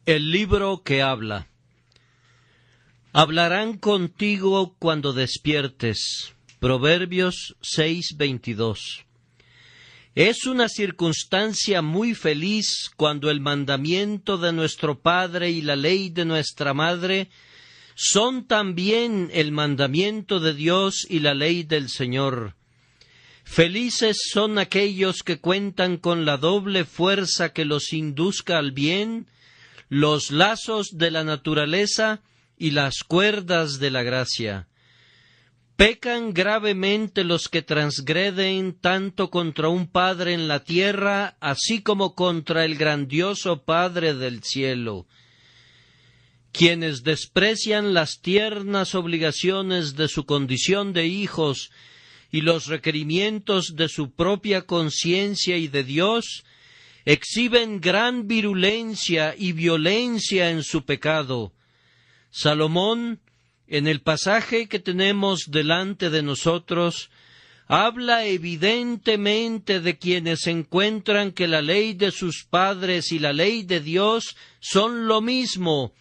El libro que habla. Hablarán contigo cuando despiertes. Proverbios 6:22. Es una circunstancia muy feliz cuando el mandamiento de nuestro Padre y la ley de nuestra Madre son también el mandamiento de Dios y la ley del Señor. Felices son aquellos que cuentan con la doble fuerza que los induzca al bien, los lazos de la naturaleza y las cuerdas de la gracia. Pecan gravemente los que transgreden tanto contra un Padre en la tierra, así como contra el grandioso Padre del cielo. Quienes desprecian las tiernas obligaciones de su condición de hijos y los requerimientos de su propia conciencia y de Dios, exhiben gran virulencia y violencia en su pecado. Salomón, en el pasaje que tenemos delante de nosotros, habla evidentemente de quienes encuentran que la ley de sus padres y la ley de Dios son lo mismo,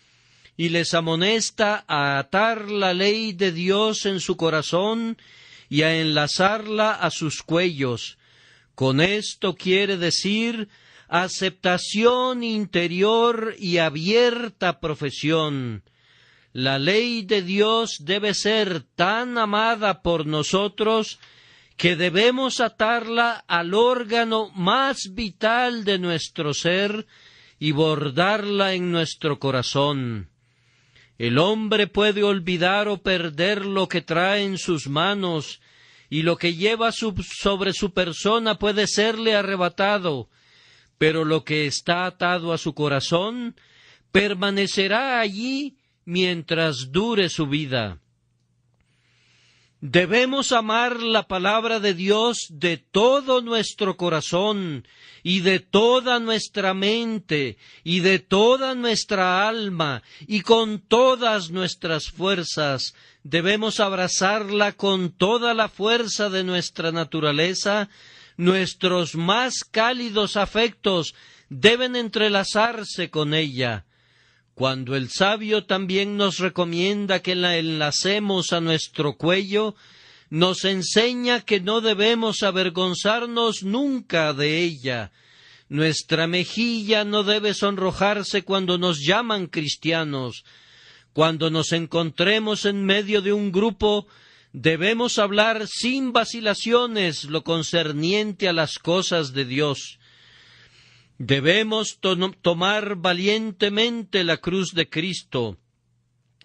y les amonesta a atar la ley de Dios en su corazón y a enlazarla a sus cuellos. Con esto quiere decir aceptación interior y abierta profesión. La ley de Dios debe ser tan amada por nosotros que debemos atarla al órgano más vital de nuestro ser y bordarla en nuestro corazón. El hombre puede olvidar o perder lo que trae en sus manos, y lo que lleva sobre su persona puede serle arrebatado, pero lo que está atado a su corazón permanecerá allí mientras dure su vida. Debemos amar la palabra de Dios de todo nuestro corazón y de toda nuestra mente y de toda nuestra alma y con todas nuestras fuerzas. Debemos abrazarla con toda la fuerza de nuestra naturaleza. Nuestros más cálidos afectos deben entrelazarse con ella. Cuando el sabio también nos recomienda que la enlacemos a nuestro cuello, nos enseña que no debemos avergonzarnos nunca de ella. Nuestra mejilla no debe sonrojarse cuando nos llaman cristianos. Cuando nos encontremos en medio de un grupo, debemos hablar sin vacilaciones lo concerniente a las cosas de Dios. Debemos tomar valientemente la cruz de Cristo.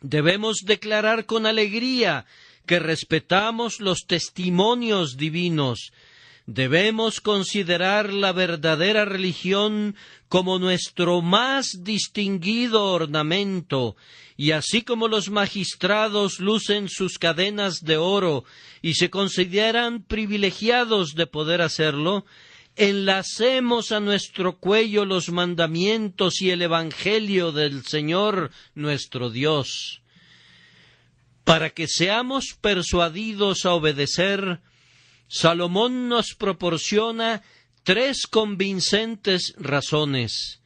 Debemos declarar con alegría que respetamos los testimonios divinos. Debemos considerar la verdadera religión como nuestro más distinguido ornamento, y así como los magistrados lucen sus cadenas de oro y se consideran privilegiados de poder hacerlo, enlacemos a nuestro cuello los mandamientos y el Evangelio del Señor nuestro Dios. Para que seamos persuadidos a obedecer, Salomón nos proporciona 3 convincentes razones.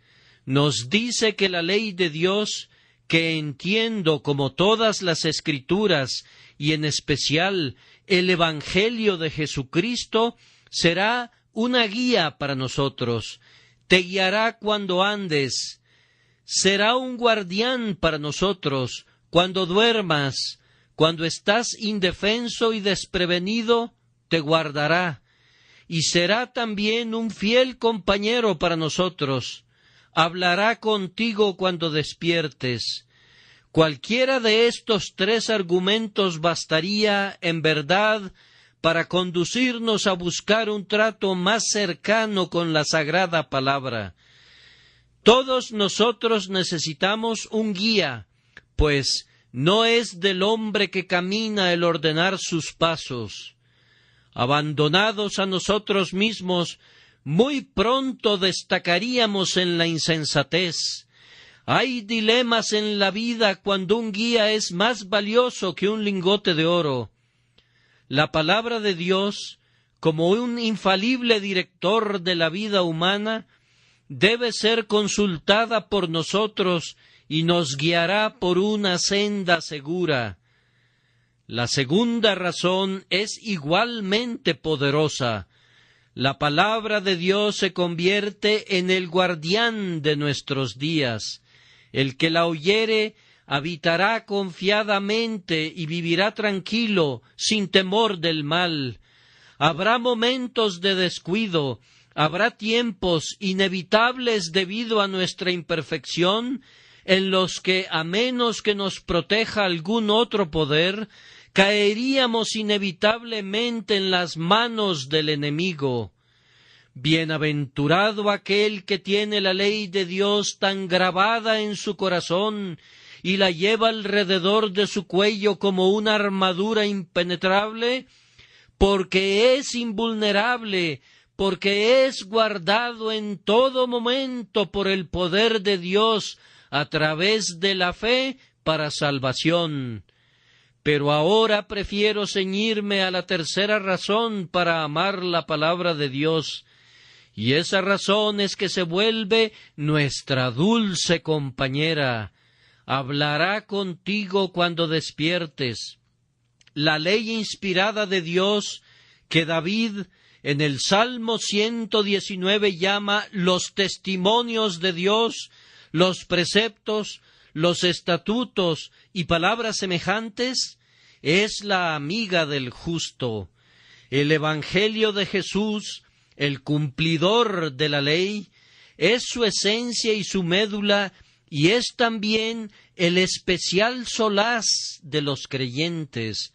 Nos dice que la ley de Dios, que entiendo como todas las Escrituras y en especial el Evangelio de Jesucristo, será una guía para nosotros, te guiará cuando andes, será un guardián para nosotros cuando duermas, cuando estás indefenso y desprevenido, te guardará, y será también un fiel compañero para nosotros, hablará contigo cuando despiertes. Cualquiera de estos 3 argumentos bastaría, en verdad, para conducirnos a buscar un trato más cercano con la sagrada palabra. Todos nosotros necesitamos un guía, pues no es del hombre que camina el ordenar sus pasos. Abandonados a nosotros mismos, muy pronto destacaríamos en la insensatez. Hay dilemas en la vida cuando un guía es más valioso que un lingote de oro. La palabra de Dios, como un infalible director de la vida humana, debe ser consultada por nosotros y nos guiará por una senda segura. La segunda razón es igualmente poderosa. La palabra de Dios se convierte en el guardián de nuestros días. El que la oyere habitará confiadamente y vivirá tranquilo, sin temor del mal. Habrá momentos de descuido, habrá tiempos inevitables debido a nuestra imperfección, en los que, a menos que nos proteja algún otro poder, caeríamos inevitablemente en las manos del enemigo. Bienaventurado aquel que tiene la ley de Dios tan grabada en su corazón y la lleva alrededor de su cuello como una armadura impenetrable, porque es invulnerable, porque es guardado en todo momento por el poder de Dios a través de la fe para salvación. Pero ahora prefiero ceñirme a la tercera razón para amar la palabra de Dios, y esa razón es que se vuelve nuestra dulce compañera. Hablará contigo cuando despiertes. La ley inspirada de Dios, que David en el Salmo 119 llama los testimonios de Dios, los preceptos, los estatutos y palabras semejantes, es la amiga del justo. El Evangelio de Jesús, el cumplidor de la ley, es su esencia y su médula, y es también el especial solaz de los creyentes.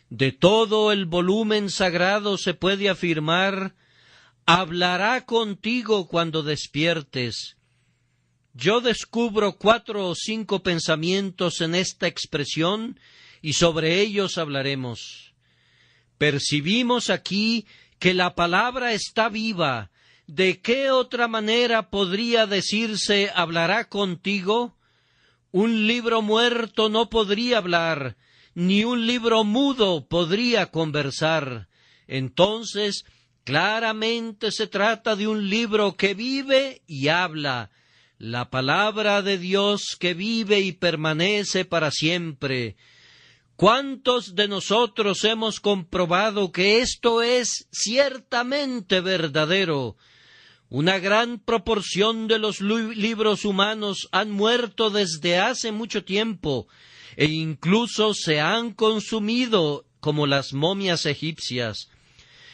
De todo el volumen sagrado se puede afirmar: hablará contigo cuando despiertes. Yo descubro 4 o 5 pensamientos en esta expresión, y sobre ellos hablaremos. Percibimos aquí que la palabra está viva. ¿De qué otra manera podría decirse hablará contigo? Un libro muerto no podría hablar, ni un libro mudo podría conversar. Entonces, claramente se trata de un libro que vive y habla, la palabra de Dios que vive y permanece para siempre. ¿Cuántos de nosotros hemos comprobado que esto es ciertamente verdadero? Una gran proporción de los libros humanos han muerto desde hace mucho tiempo, e incluso se han consumido como las momias egipcias.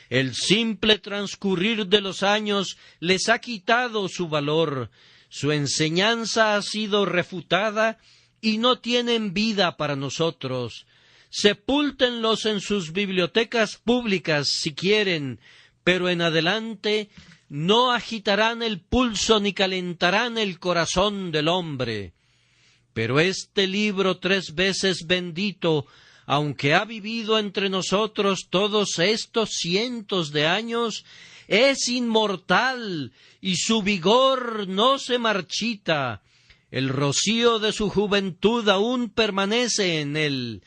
El simple transcurrir de los años les ha quitado su valor, su enseñanza ha sido refutada y no tienen vida para nosotros. Sepúltenlos en sus bibliotecas públicas si quieren, pero en adelante no agitarán el pulso ni calentarán el corazón del hombre. Pero este libro 3 veces bendito, aunque ha vivido entre nosotros todos estos cientos de años, es inmortal y su vigor no se marchita. El rocío de su juventud aún permanece en él.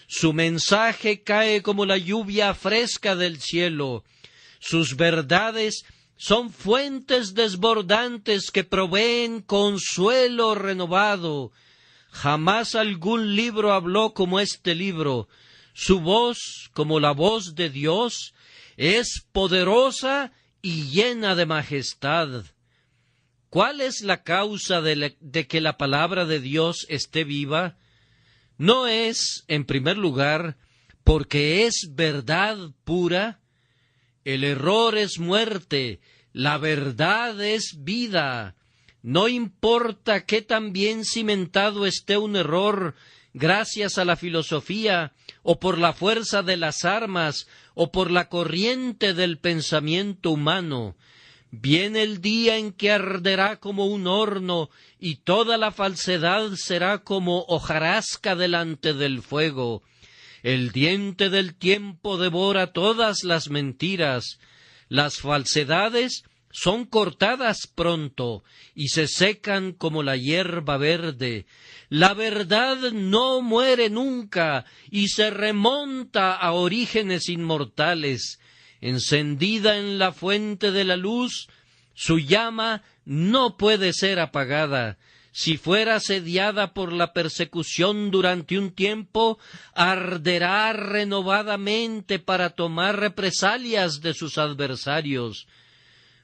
Su mensaje cae como la lluvia fresca del cielo. Sus verdades son fuentes desbordantes que proveen consuelo renovado. Jamás algún libro habló como este libro. Su voz, como la voz de Dios, es poderosa y llena de majestad. ¿Cuál es la causa de que la palabra de Dios esté viva? No es, en primer lugar, porque es verdad pura. El error es muerte, la verdad es vida. No importa qué tan bien cimentado esté un error, gracias a la filosofía, o por la fuerza de las armas, o por la corriente del pensamiento humano. Viene el día en que arderá como un horno, y toda la falsedad será como hojarasca delante del fuego. El diente del tiempo devora todas las mentiras. Las falsedades son cortadas pronto y se secan como la hierba verde. La verdad no muere nunca y se remonta a orígenes inmortales. Encendida en la fuente de la luz, Su llama no puede ser apagada. Si fuera asediada por la persecución durante un tiempo, arderá renovadamente para tomar represalias de sus adversarios.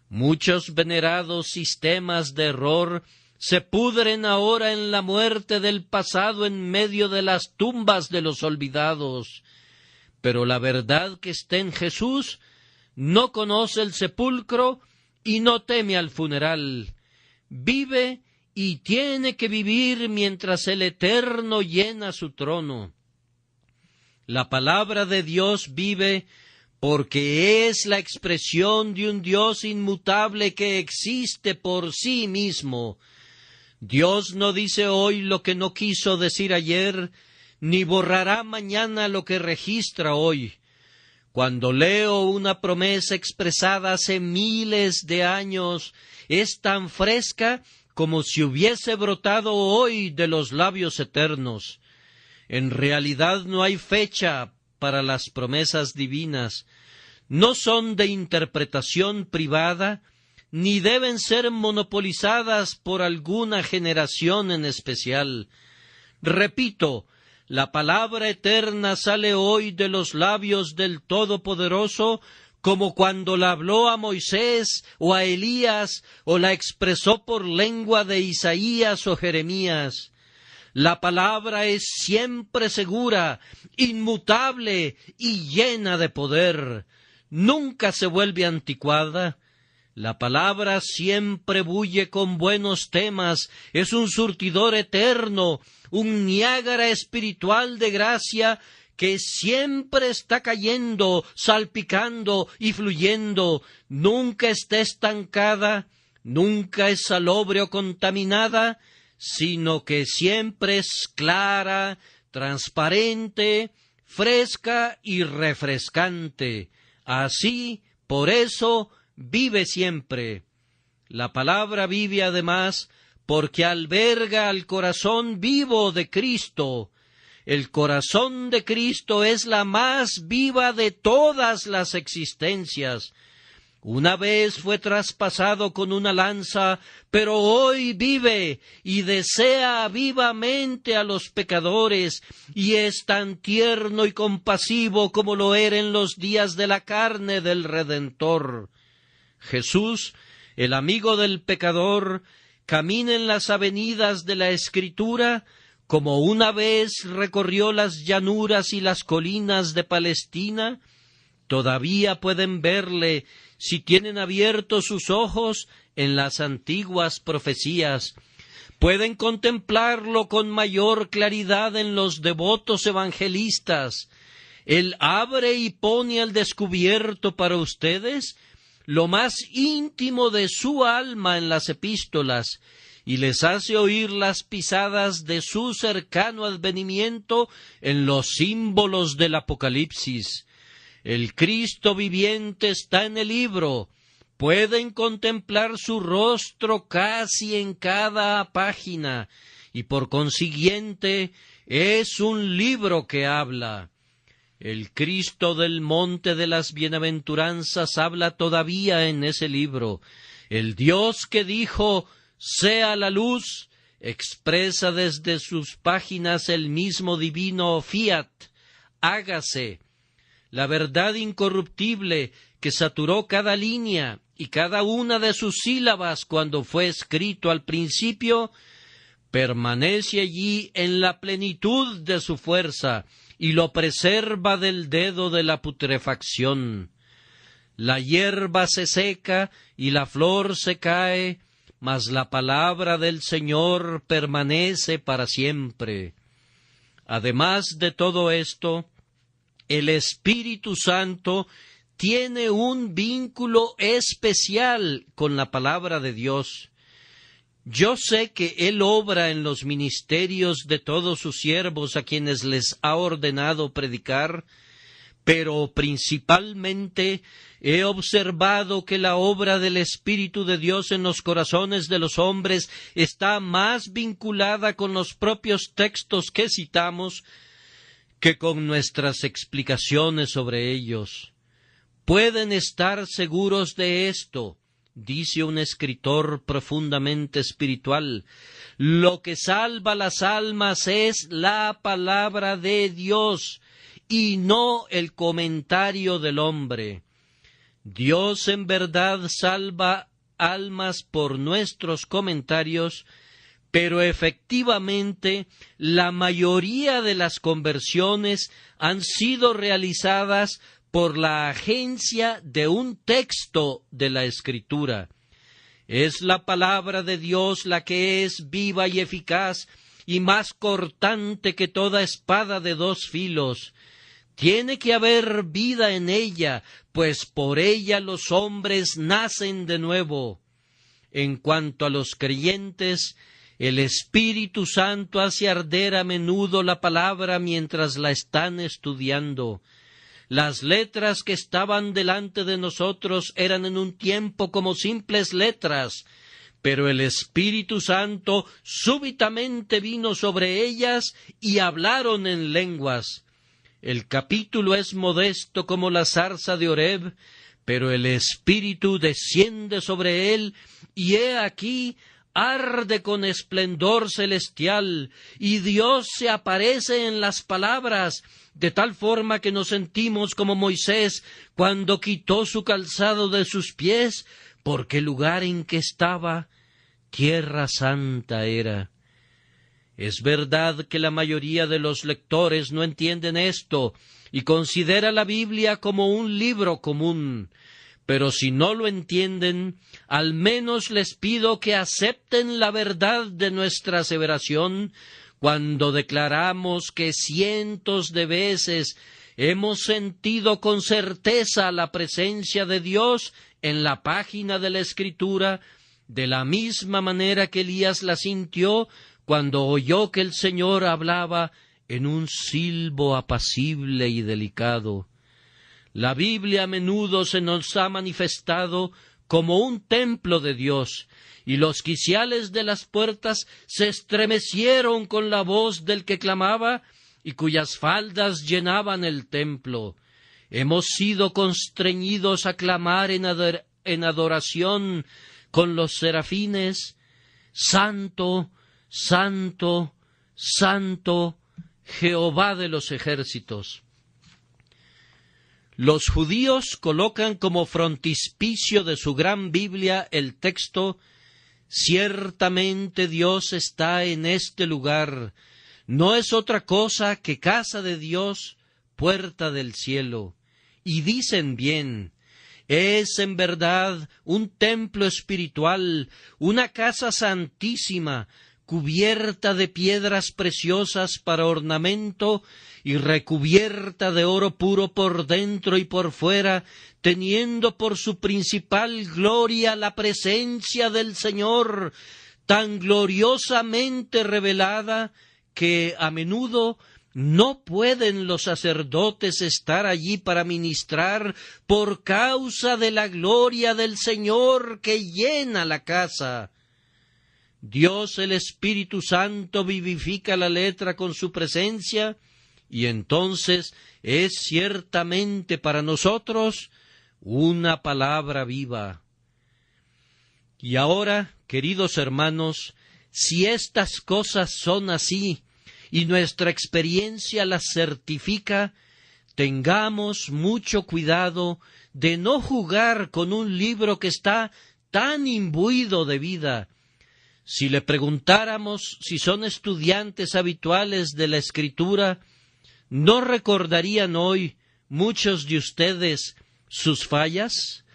Muchos venerados sistemas de error se pudren ahora en la muerte del pasado en medio de las tumbas de los olvidados. Pero la verdad que está en Jesús no conoce el sepulcro y no teme al funeral. Vive y tiene que vivir mientras el Eterno llena su trono. La palabra de Dios vive porque es la expresión de un Dios inmutable que existe por sí mismo. Dios no dice hoy lo que no quiso decir ayer, ni borrará mañana lo que registra hoy. Cuando leo una promesa expresada hace miles de años, es tan fresca como si hubiese brotado hoy de los labios eternos. En realidad no hay fecha para las promesas divinas. No son de interpretación privada, ni deben ser monopolizadas por alguna generación en especial. Repito, la palabra eterna sale hoy de los labios del Todopoderoso como cuando la habló a Moisés o a Elías o la expresó por lengua de Isaías o Jeremías. La palabra es siempre segura, inmutable y llena de poder. Nunca se vuelve anticuada. La palabra siempre bulle con buenos temas, es un surtidor eterno, un Niágara espiritual de gracia que siempre está cayendo, salpicando y fluyendo, nunca está estancada, nunca es salobre o contaminada, sino que siempre es clara, transparente, fresca y refrescante. Así, por eso, vive siempre. La palabra vive además porque alberga al corazón vivo de Cristo. El corazón de Cristo es la más viva de todas las existencias. Una vez fue traspasado con una lanza, pero hoy vive y desea vivamente a los pecadores, y es tan tierno y compasivo como lo era en los días de la carne del Redentor. Jesús, el amigo del pecador, camina en las avenidas de la Escritura como una vez recorrió las llanuras y las colinas de Palestina. Todavía pueden verle si tienen abiertos sus ojos en las antiguas profecías. Pueden contemplarlo con mayor claridad en los devotos evangelistas. Él abre y pone al descubierto para ustedes lo más íntimo de su alma en las epístolas, y les hace oír las pisadas de su cercano advenimiento en los símbolos del Apocalipsis. El Cristo viviente está en el libro. Pueden contemplar su rostro casi en cada página, y por consiguiente es un libro que habla. El Cristo del Monte de las Bienaventuranzas habla todavía en ese libro. El Dios que dijo, sea la luz, expresa desde sus páginas el mismo divino fiat, hágase. La verdad incorruptible que saturó cada línea y cada una de sus sílabas cuando fue escrito al principio, permanece allí en la plenitud de su fuerza y lo preserva del dedo de la putrefacción. La hierba se seca y la flor se cae, mas la palabra del Señor permanece para siempre. Además de todo esto, el Espíritu Santo tiene un vínculo especial con la palabra de Dios. Yo sé que Él obra en los ministerios de todos sus siervos a quienes les ha ordenado predicar, pero principalmente he observado que la obra del Espíritu de Dios en los corazones de los hombres está más vinculada con los propios textos que citamos que con nuestras explicaciones sobre ellos. Pueden estar seguros de esto. dice un escritor profundamente espiritual, lo que salva las almas es la palabra de Dios y no el comentario del hombre. Dios en verdad salva almas por nuestros comentarios, pero efectivamente la mayoría de las conversiones han sido realizadas por la agencia de un texto de la Escritura. Es la palabra de Dios la que es viva y eficaz y más cortante que toda espada de dos filos. Tiene que haber vida en ella, pues por ella los hombres nacen de nuevo. En cuanto a los creyentes, el Espíritu Santo hace arder a menudo la palabra mientras la están estudiando. Las letras que estaban delante de nosotros eran en un tiempo como simples letras, pero el Espíritu Santo súbitamente vino sobre ellas y hablaron en lenguas. El capítulo es modesto como la zarza de Horeb, pero el Espíritu desciende sobre él, y he aquí arde con esplendor celestial, y Dios se aparece en las palabras, de tal forma que nos sentimos como Moisés cuando quitó su calzado de sus pies, porque el lugar en que estaba, tierra santa era. Es verdad que la mayoría de los lectores no entienden esto y considera la Biblia como un libro común, pero si no lo entienden, al menos les pido que acepten la verdad de nuestra aseveración cuando declaramos que cientos de veces hemos sentido con certeza la presencia de Dios en la página de la Escritura, de la misma manera que Elías la sintió cuando oyó que el Señor hablaba en un silbo apacible y delicado. La Biblia a menudo se nos ha manifestado como un templo de Dios, y los quiciales de las puertas se estremecieron con la voz del que clamaba, y cuyas faldas llenaban el templo. Hemos sido constreñidos a clamar en adoración con los serafines: Santo, Santo, Santo, Jehová de los ejércitos. Los judíos colocan como frontispicio de su gran Biblia el texto: ciertamente Dios está en este lugar, no es otra cosa que casa de Dios, puerta del cielo. Y dicen bien, es en verdad un templo espiritual, una casa santísima, cubierta de piedras preciosas para ornamento y recubierta de oro puro por dentro y por fuera, teniendo por su principal gloria la presencia del Señor, tan gloriosamente revelada que a menudo no pueden los sacerdotes estar allí para ministrar por causa de la gloria del Señor que llena la casa. Dios el Espíritu Santo vivifica la letra con su presencia, y entonces es ciertamente para nosotros una palabra viva. Y ahora, queridos hermanos, si estas cosas son así, y nuestra experiencia las certifica, tengamos mucho cuidado de no jugar con un libro que está tan imbuido de vida. Si le preguntáramos si son estudiantes habituales de la Escritura, ¿no recordarían hoy muchos de ustedes sus fallas?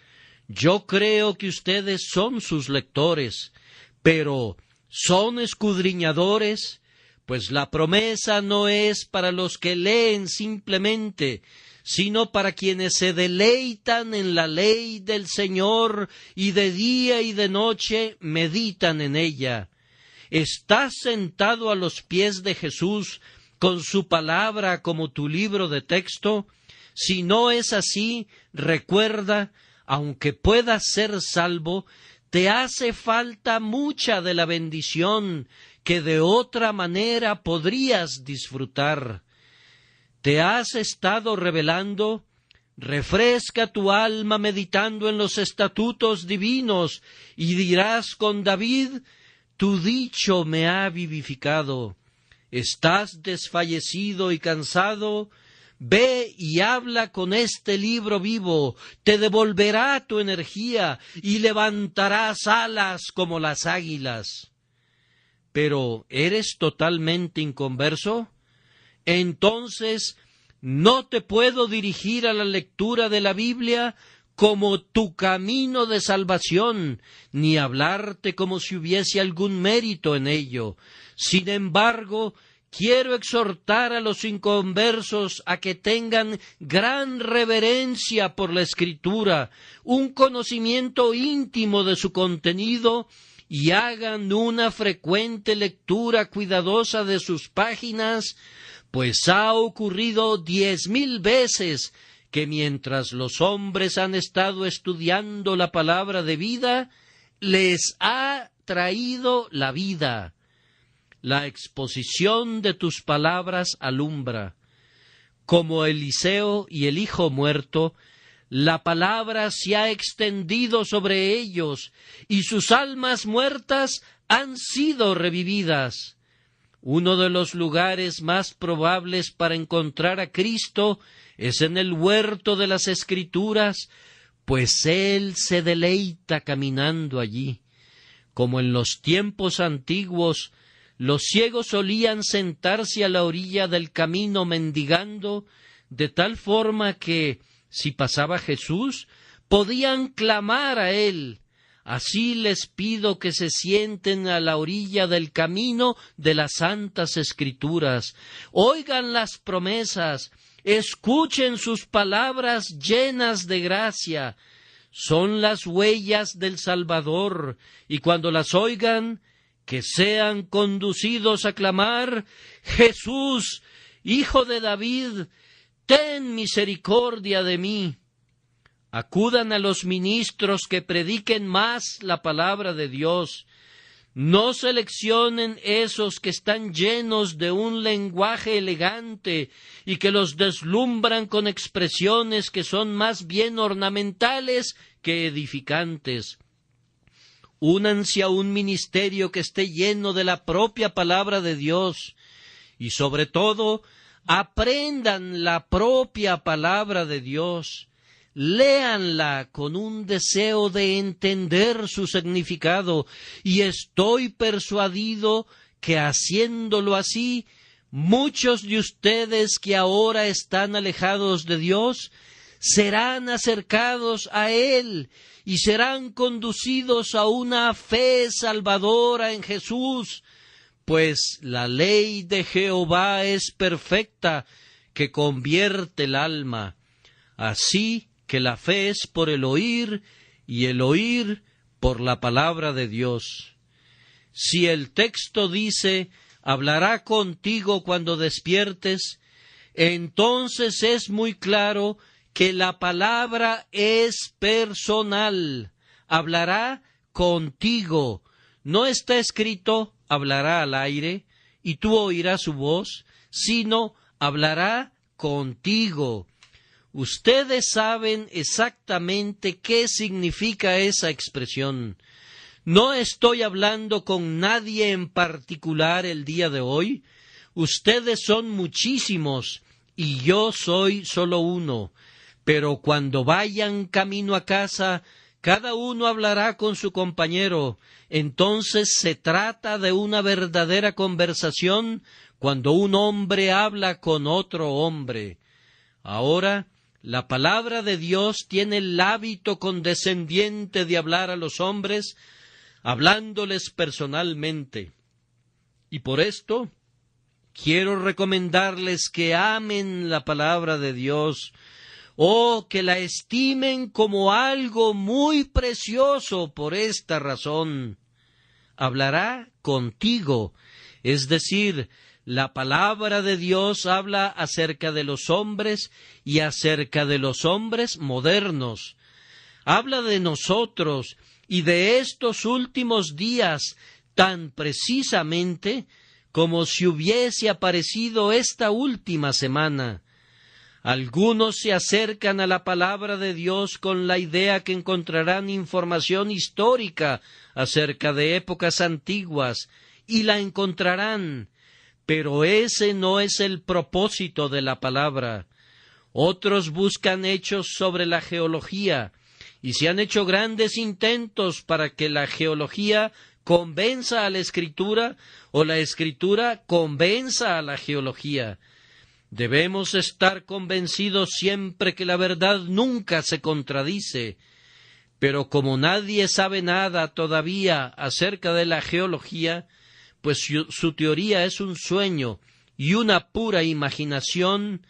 Yo creo que ustedes son sus lectores, pero ¿son escudriñadores? Pues la promesa no es para los que leen simplemente, sino para quienes se deleitan en la ley del Señor y de día y de noche meditan en ella. ¿Estás sentado a los pies de Jesús con su palabra como tu libro de texto? Si no es así, recuerda, aunque puedas ser salvo, te hace falta mucha de la bendición que de otra manera podrías disfrutar. ¿Te has estado rebelando? Refresca tu alma meditando en los estatutos divinos, y dirás con David: tu dicho me ha vivificado. Estás desfallecido y cansado, ve y habla con este libro vivo, te devolverá tu energía y levantarás alas como las águilas. Pero ¿eres totalmente inconverso? Entonces no te puedo dirigir a la lectura de la Biblia como tu camino de salvación, ni hablarte como si hubiese algún mérito en ello. Sin embargo, quiero exhortar a los inconversos a que tengan gran reverencia por la Escritura, un conocimiento íntimo de su contenido, y hagan una frecuente lectura cuidadosa de sus páginas, pues ha ocurrido 10,000 veces que mientras los hombres han estado estudiando la palabra de vida, les ha traído la vida. La exposición de tus palabras alumbra. Como Eliseo y el hijo muerto, la palabra se ha extendido sobre ellos, y sus almas muertas han sido revividas. Uno de los lugares más probables para encontrar a Cristo es en el huerto de las Escrituras, pues Él se deleita caminando allí. Como en los tiempos antiguos, los ciegos solían sentarse a la orilla del camino mendigando, de tal forma que, si pasaba Jesús, podían clamar a Él. Así les pido que se sienten a la orilla del camino de las Santas Escrituras, oigan las promesas, escuchen sus palabras llenas de gracia. Son las huellas del Salvador, y cuando las oigan, que sean conducidos a clamar: Jesús, Hijo de David, ten misericordia de mí. Acudan a los ministros que prediquen más la palabra de Dios. No seleccionen esos que están llenos de un lenguaje elegante y que los deslumbran con expresiones que son más bien ornamentales que edificantes. Únanse a un ministerio que esté lleno de la propia palabra de Dios y, sobre todo, aprendan la propia palabra de Dios. Léanla con un deseo de entender su significado, y estoy persuadido que haciéndolo así, muchos de ustedes que ahora están alejados de Dios serán acercados a Él y serán conducidos a una fe salvadora en Jesús, pues la ley de Jehová es perfecta, que convierte el alma. Así que la fe es por el oír, y el oír por la palabra de Dios. Si el texto dice: hablará contigo cuando despiertes, entonces es muy claro que la palabra es personal. Hablará contigo. No está escrito: hablará al aire y tú oirás su voz, sino hablará contigo. Ustedes saben exactamente qué significa esa expresión. No estoy hablando con nadie en particular el día de hoy. Ustedes son muchísimos y yo soy solo uno. Pero cuando vayan camino a casa, cada uno hablará con su compañero. Entonces se trata de una verdadera conversación cuando un hombre habla con otro hombre. Ahora, la palabra de Dios tiene el hábito condescendiente de hablar a los hombres, hablándoles personalmente. Y por esto, quiero recomendarles que amen la palabra de Dios, o que la estimen como algo muy precioso por esta razón. Hablará contigo, es decir, la palabra de Dios habla acerca de los hombres y acerca de los hombres modernos. Habla de nosotros y de estos últimos días tan precisamente como si hubiese aparecido esta última semana. Algunos se acercan a la palabra de Dios con la idea que encontrarán información histórica acerca de épocas antiguas, y la encontrarán, pero ese no es el propósito de la palabra. Otros buscan hechos sobre la geología, y se han hecho grandes intentos para que la geología convenza a la Escritura o la Escritura convenza a la geología. Debemos estar convencidos siempre que la verdad nunca se contradice, pero como nadie sabe nada todavía acerca de la geología, pues su teoría es un sueño y una pura imaginación,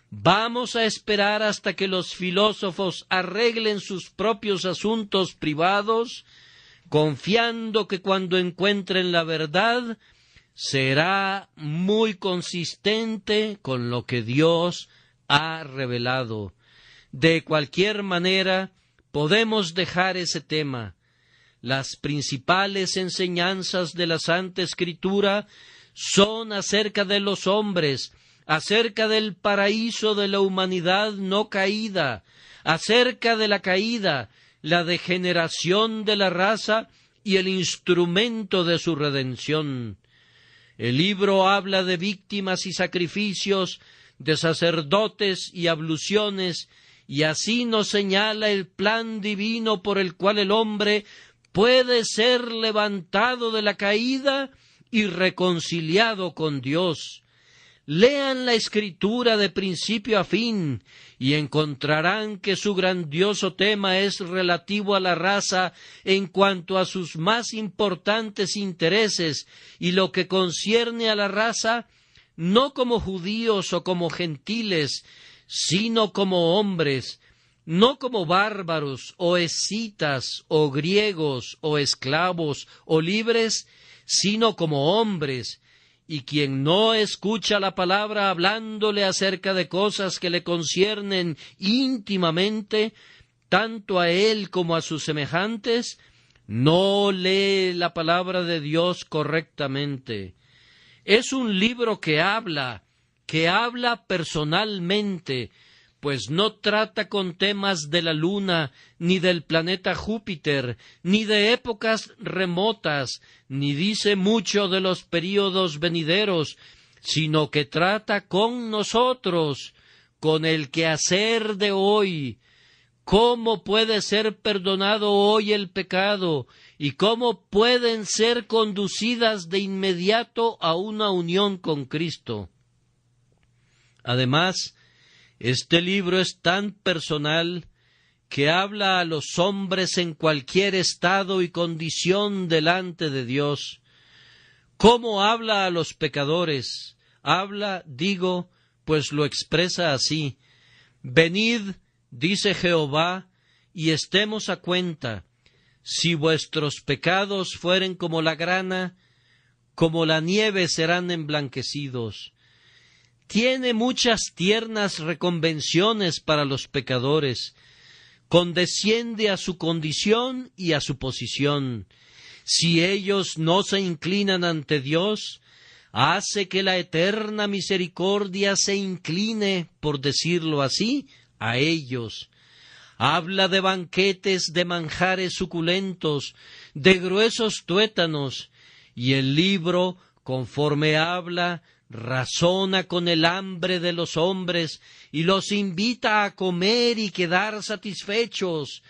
vamos a esperar hasta que los filósofos arreglen sus propios asuntos privados, confiando que cuando encuentren la verdad, será muy consistente con lo que Dios ha revelado. De cualquier manera, podemos dejar ese tema. Las principales enseñanzas de la Santa Escritura son acerca de los hombres, acerca del paraíso de la humanidad no caída, acerca de la caída, la degeneración de la raza y el instrumento de su redención. El libro habla de víctimas y sacrificios, de sacerdotes y abluciones, y así nos señala el plan divino por el cual el hombre puede ser levantado de la caída y reconciliado con Dios. Lean la Escritura de principio a fin y encontrarán que su grandioso tema es relativo a la raza en cuanto a sus más importantes intereses, y lo que concierne a la raza, no como judíos o como gentiles, sino como hombres, no como bárbaros o escitas o griegos o esclavos o libres, sino como hombres. Y quien no escucha la palabra hablándole acerca de cosas que le conciernen íntimamente, tanto a él como a sus semejantes, no lee la palabra de Dios correctamente. Es un libro que habla personalmente, pues no trata con temas de la luna, ni del planeta Júpiter, ni de épocas remotas, ni dice mucho de los períodos venideros, sino que trata con nosotros, con el quehacer de hoy, cómo puede ser perdonado hoy el pecado, y cómo pueden ser conducidas de inmediato a una unión con Cristo. Además, este libro es tan personal que habla a los hombres en cualquier estado y condición delante de Dios. ¿Cómo habla a los pecadores? Habla, digo, pues lo expresa así: venid, dice Jehová, y estemos a cuenta. Si vuestros pecados fueren como la grana, como la nieve serán emblanquecidos. Tiene muchas tiernas reconvenciones para los pecadores, condesciende a su condición y a su posición. Si ellos no se inclinan ante Dios, hace que la eterna misericordia se incline, por decirlo así, a ellos. Habla de banquetes de manjares suculentos, de gruesos tuétanos, y el libro, conforme habla, razona con el hambre de los hombres y los invita a comer y quedar satisfechos.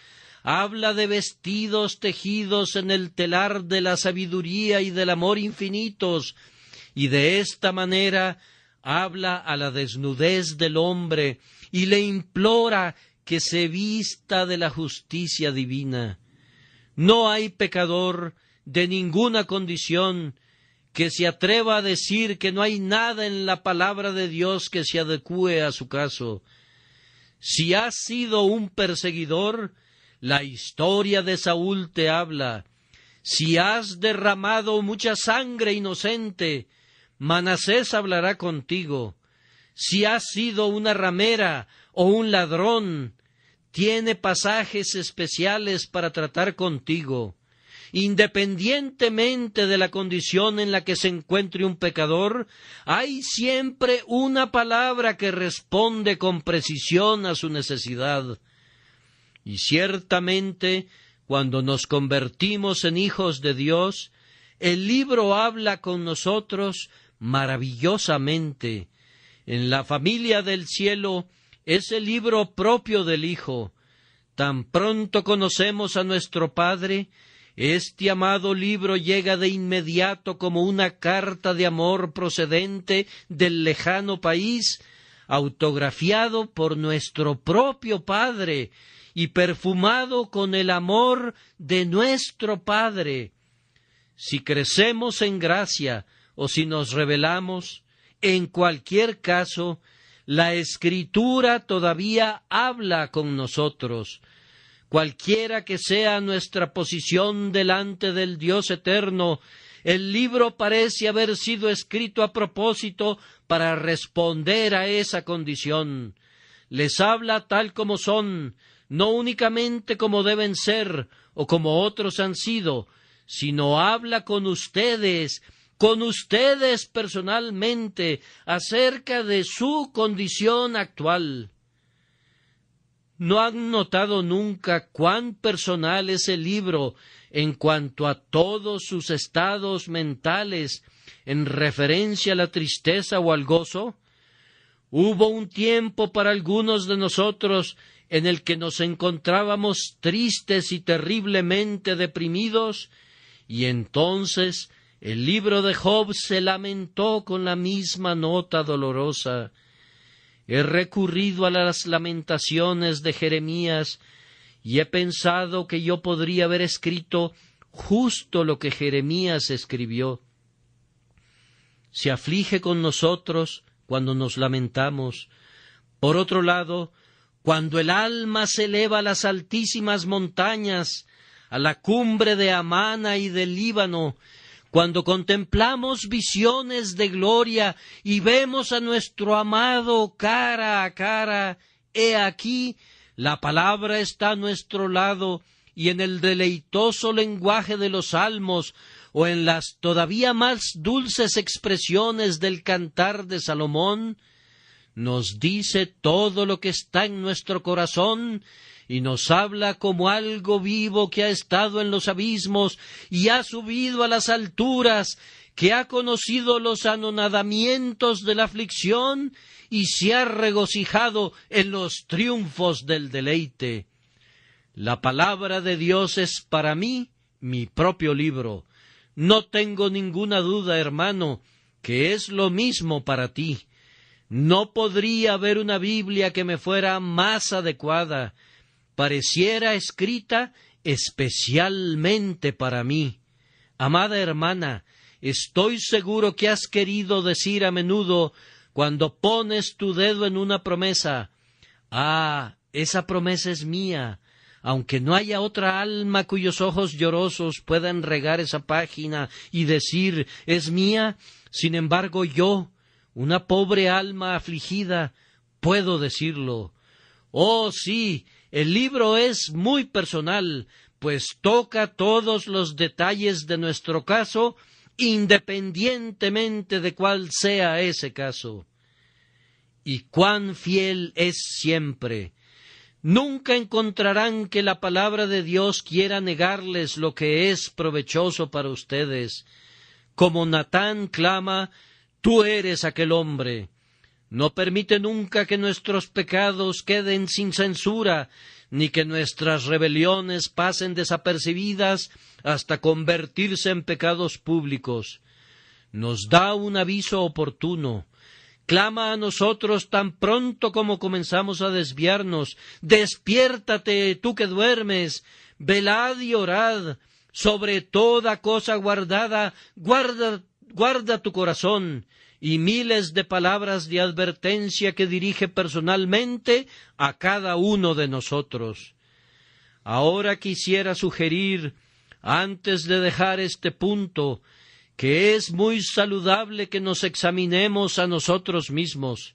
Habla de vestidos tejidos en el telar de la sabiduría y del amor infinitos, y de esta manera habla a la desnudez del hombre y le implora que se vista de la justicia divina. No hay pecador de ninguna condición que se atreva a decir que no hay nada en la palabra de Dios que se adecúe a su caso. Si has sido un perseguidor, la historia de Saúl te habla. Si has derramado mucha sangre inocente, Manasés hablará contigo. Si has sido una ramera o un ladrón, tiene pasajes especiales para tratar contigo. Independientemente de la condición en la que se encuentre un pecador, hay siempre una palabra que responde con precisión a su necesidad. Y ciertamente, cuando nos convertimos en hijos de Dios, el libro habla con nosotros maravillosamente. En la familia del cielo es el libro propio del Hijo. Tan pronto conocemos a nuestro Padre, este amado libro llega de inmediato como una carta de amor procedente del lejano país, autografiado por nuestro propio Padre y perfumado con el amor de nuestro Padre. Si crecemos en gracia o si nos rebelamos, en cualquier caso, la Escritura todavía habla con nosotros. Cualquiera que sea nuestra posición delante del Dios eterno, el libro parece haber sido escrito a propósito para responder a esa condición. Les habla tal como son, no únicamente como deben ser o como otros han sido, sino habla con ustedes personalmente, acerca de su condición actual. ¿No han notado nunca cuán personal es el libro en cuanto a todos sus estados mentales en referencia a la tristeza o al gozo? Hubo un tiempo para algunos de nosotros en el que nos encontrábamos tristes y terriblemente deprimidos, y entonces el libro de Job se lamentó con la misma nota dolorosa. He recurrido a las lamentaciones de Jeremías y he pensado que yo podría haber escrito justo lo que Jeremías escribió. Se aflige con nosotros cuando nos lamentamos. Por otro lado, cuando el alma se eleva a las altísimas montañas, a la cumbre de Amana y del Líbano, cuando contemplamos visiones de gloria y vemos a nuestro amado cara a cara, he aquí, la palabra está a nuestro lado, y en el deleitoso lenguaje de los salmos, o en las todavía más dulces expresiones del cantar de Salomón, nos dice todo lo que está en nuestro corazón, y nos habla como algo vivo que ha estado en los abismos y ha subido a las alturas, que ha conocido los anonadamientos de la aflicción y se ha regocijado en los triunfos del deleite. La palabra de Dios es para mí mi propio libro. No tengo ninguna duda, hermano, que es lo mismo para ti. No podría haber una Biblia que me fuera más adecuada. Pareciera escrita especialmente para mí. Amada hermana, estoy seguro que has querido decir a menudo, cuando pones tu dedo en una promesa: «Ah, esa promesa es mía», aunque no haya otra alma cuyos ojos llorosos puedan regar esa página y decir «es mía», sin embargo yo, una pobre alma afligida, puedo decirlo. Oh, sí, el libro es muy personal, pues toca todos los detalles de nuestro caso, independientemente de cuál sea ese caso. Y cuán fiel es siempre. Nunca encontrarán que la palabra de Dios quiera negarles lo que es provechoso para ustedes. Como Natán clama: «Tú eres aquel hombre». No permite nunca que nuestros pecados queden sin censura, ni que nuestras rebeliones pasen desapercibidas hasta convertirse en pecados públicos. Nos da un aviso oportuno. Clama a nosotros tan pronto como comenzamos a desviarnos: «Despiértate, tú que duermes, velad y orad. Sobre toda cosa guardada, guarda tu corazón», y miles de palabras de advertencia que dirige personalmente a cada uno de nosotros. Ahora quisiera sugerir, antes de dejar este punto, que es muy saludable que nos examinemos a nosotros mismos.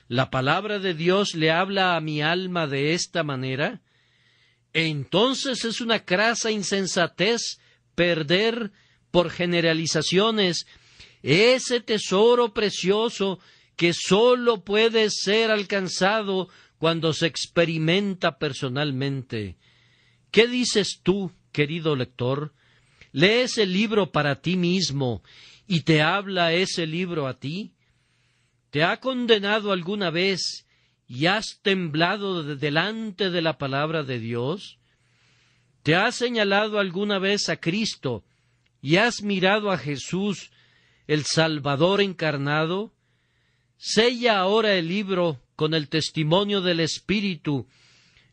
¿La palabra de Dios le habla a mi alma de esta manera? Entonces es una crasa insensatez perder por generalizaciones ese tesoro precioso que sólo puede ser alcanzado cuando se experimenta personalmente. ¿Qué dices tú, querido lector? ¿Lees el libro para ti mismo y te habla ese libro a ti? ¿Te ha condenado alguna vez y has temblado delante de la palabra de Dios? ¿Te ha señalado alguna vez a Cristo y has mirado a Jesús, el Salvador encarnado? Sella ahora el libro con el testimonio del Espíritu,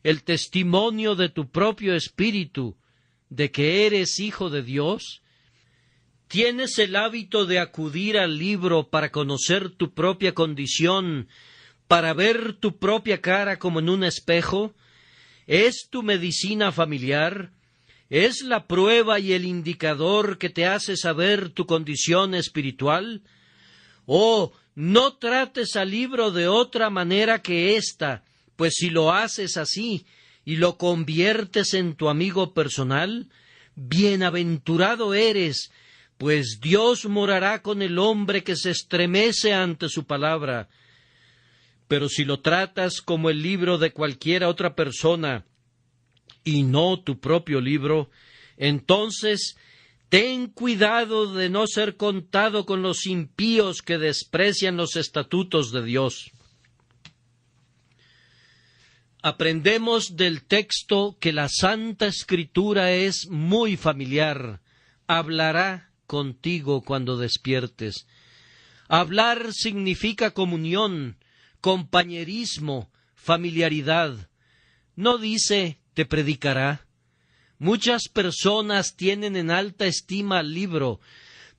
el testimonio de tu propio espíritu, de que eres hijo de Dios. ¿Tienes el hábito de acudir al libro para conocer tu propia condición, para ver tu propia cara como en un espejo? ¿Es tu medicina familiar? ¿Es la prueba y el indicador que te hace saber tu condición espiritual? Oh, no trates al libro de otra manera que esta, pues si lo haces así y lo conviertes en tu amigo personal, bienaventurado eres, pues Dios morará con el hombre que se estremece ante su palabra. Pero si lo tratas como el libro de cualquiera otra persona y no tu propio libro, entonces ten cuidado de no ser contado con los impíos que desprecian los estatutos de Dios. Aprendemos del texto que la Santa Escritura es muy familiar. Hablará contigo cuando despiertes. Hablar significa comunión, compañerismo, familiaridad. No dice te predicará. Muchas personas tienen en alta estima al libro,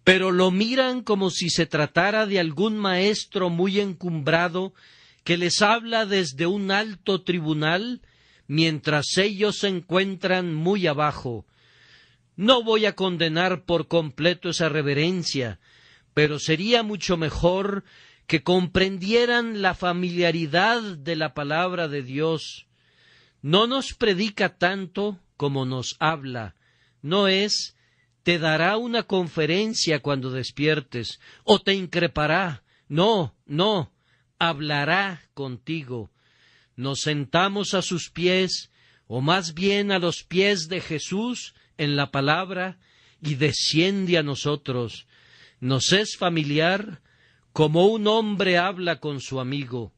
pero lo miran como si se tratara de algún maestro muy encumbrado que les habla desde un alto tribunal, mientras ellos se encuentran muy abajo. No voy a condenar por completo esa reverencia, pero sería mucho mejor que comprendieran la familiaridad de la palabra de Dios. No nos predica tanto como nos habla. No es, te dará una conferencia cuando despiertes, o te increpará. No, hablará contigo. Nos sentamos a sus pies, o más bien a los pies de Jesús en la palabra, y desciende a nosotros. Nos es familiar como un hombre habla con su amigo.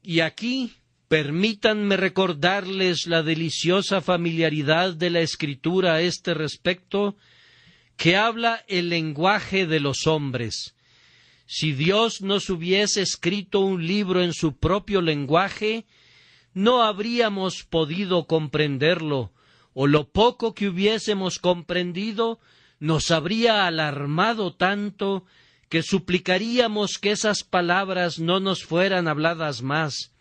Y aquí permítanme recordarles la deliciosa familiaridad de la Escritura a este respecto, que habla el lenguaje de los hombres. Si Dios nos hubiese escrito un libro en su propio lenguaje, no habríamos podido comprenderlo, o lo poco que hubiésemos comprendido nos habría alarmado tanto que suplicaríamos que esas palabras no nos fueran habladas más.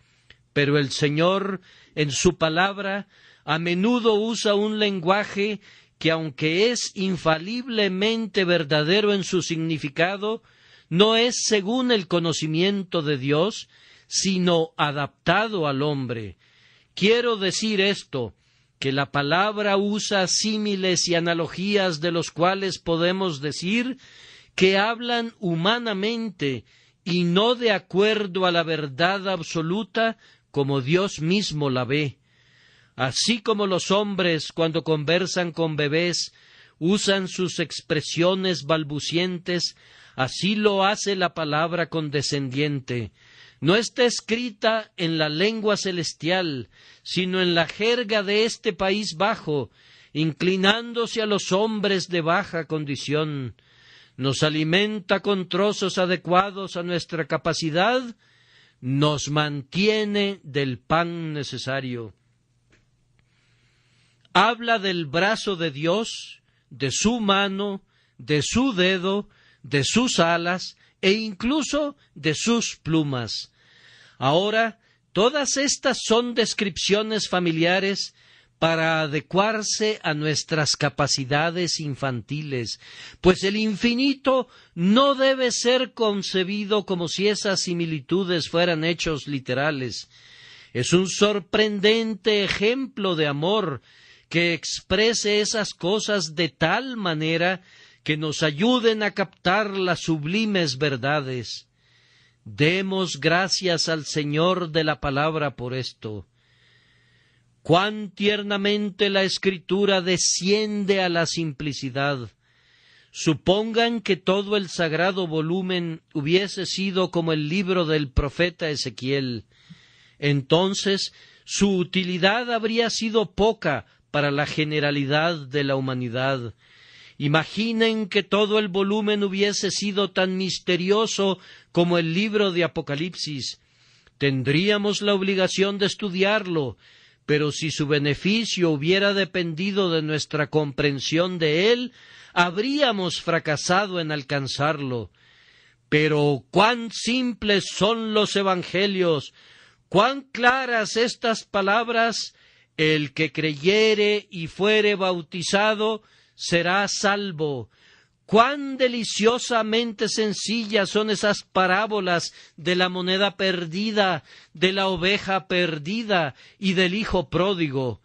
Pero el Señor, en su palabra, a menudo usa un lenguaje que, aunque es infaliblemente verdadero en su significado, no es según el conocimiento de Dios, sino adaptado al hombre. Quiero decir esto, que la palabra usa símiles y analogías de los cuales podemos decir que hablan humanamente y no de acuerdo a la verdad absoluta como Dios mismo la ve. Así como los hombres, cuando conversan con bebés, usan sus expresiones balbucientes, así lo hace la palabra condescendiente. No está escrita en la lengua celestial, sino en la jerga de este país bajo, inclinándose a los hombres de baja condición. Nos alimenta con trozos adecuados a nuestra capacidad, nos mantiene del pan necesario. Habla del brazo de Dios, de su mano, de su dedo, de sus alas e incluso de sus plumas. Ahora, todas estas son descripciones familiares para adecuarse a nuestras capacidades infantiles, pues el infinito no debe ser concebido como si esas similitudes fueran hechos literales. Es un sorprendente ejemplo de amor que exprese esas cosas de tal manera que nos ayuden a captar las sublimes verdades. Demos gracias al Señor de la palabra por esto. Cuán tiernamente la Escritura desciende a la simplicidad. Supongan que todo el sagrado volumen hubiese sido como el libro del profeta Ezequiel. Entonces su utilidad habría sido poca para la generalidad de la humanidad. Imaginen que todo el volumen hubiese sido tan misterioso como el libro de Apocalipsis. Tendríamos la obligación de estudiarlo, pero si su beneficio hubiera dependido de nuestra comprensión de él, habríamos fracasado en alcanzarlo. Pero cuán simples son los evangelios, cuán claras estas palabras: el que creyere y fuere bautizado será salvo. Cuán deliciosamente sencillas son esas parábolas de la moneda perdida, de la oveja perdida y del hijo pródigo.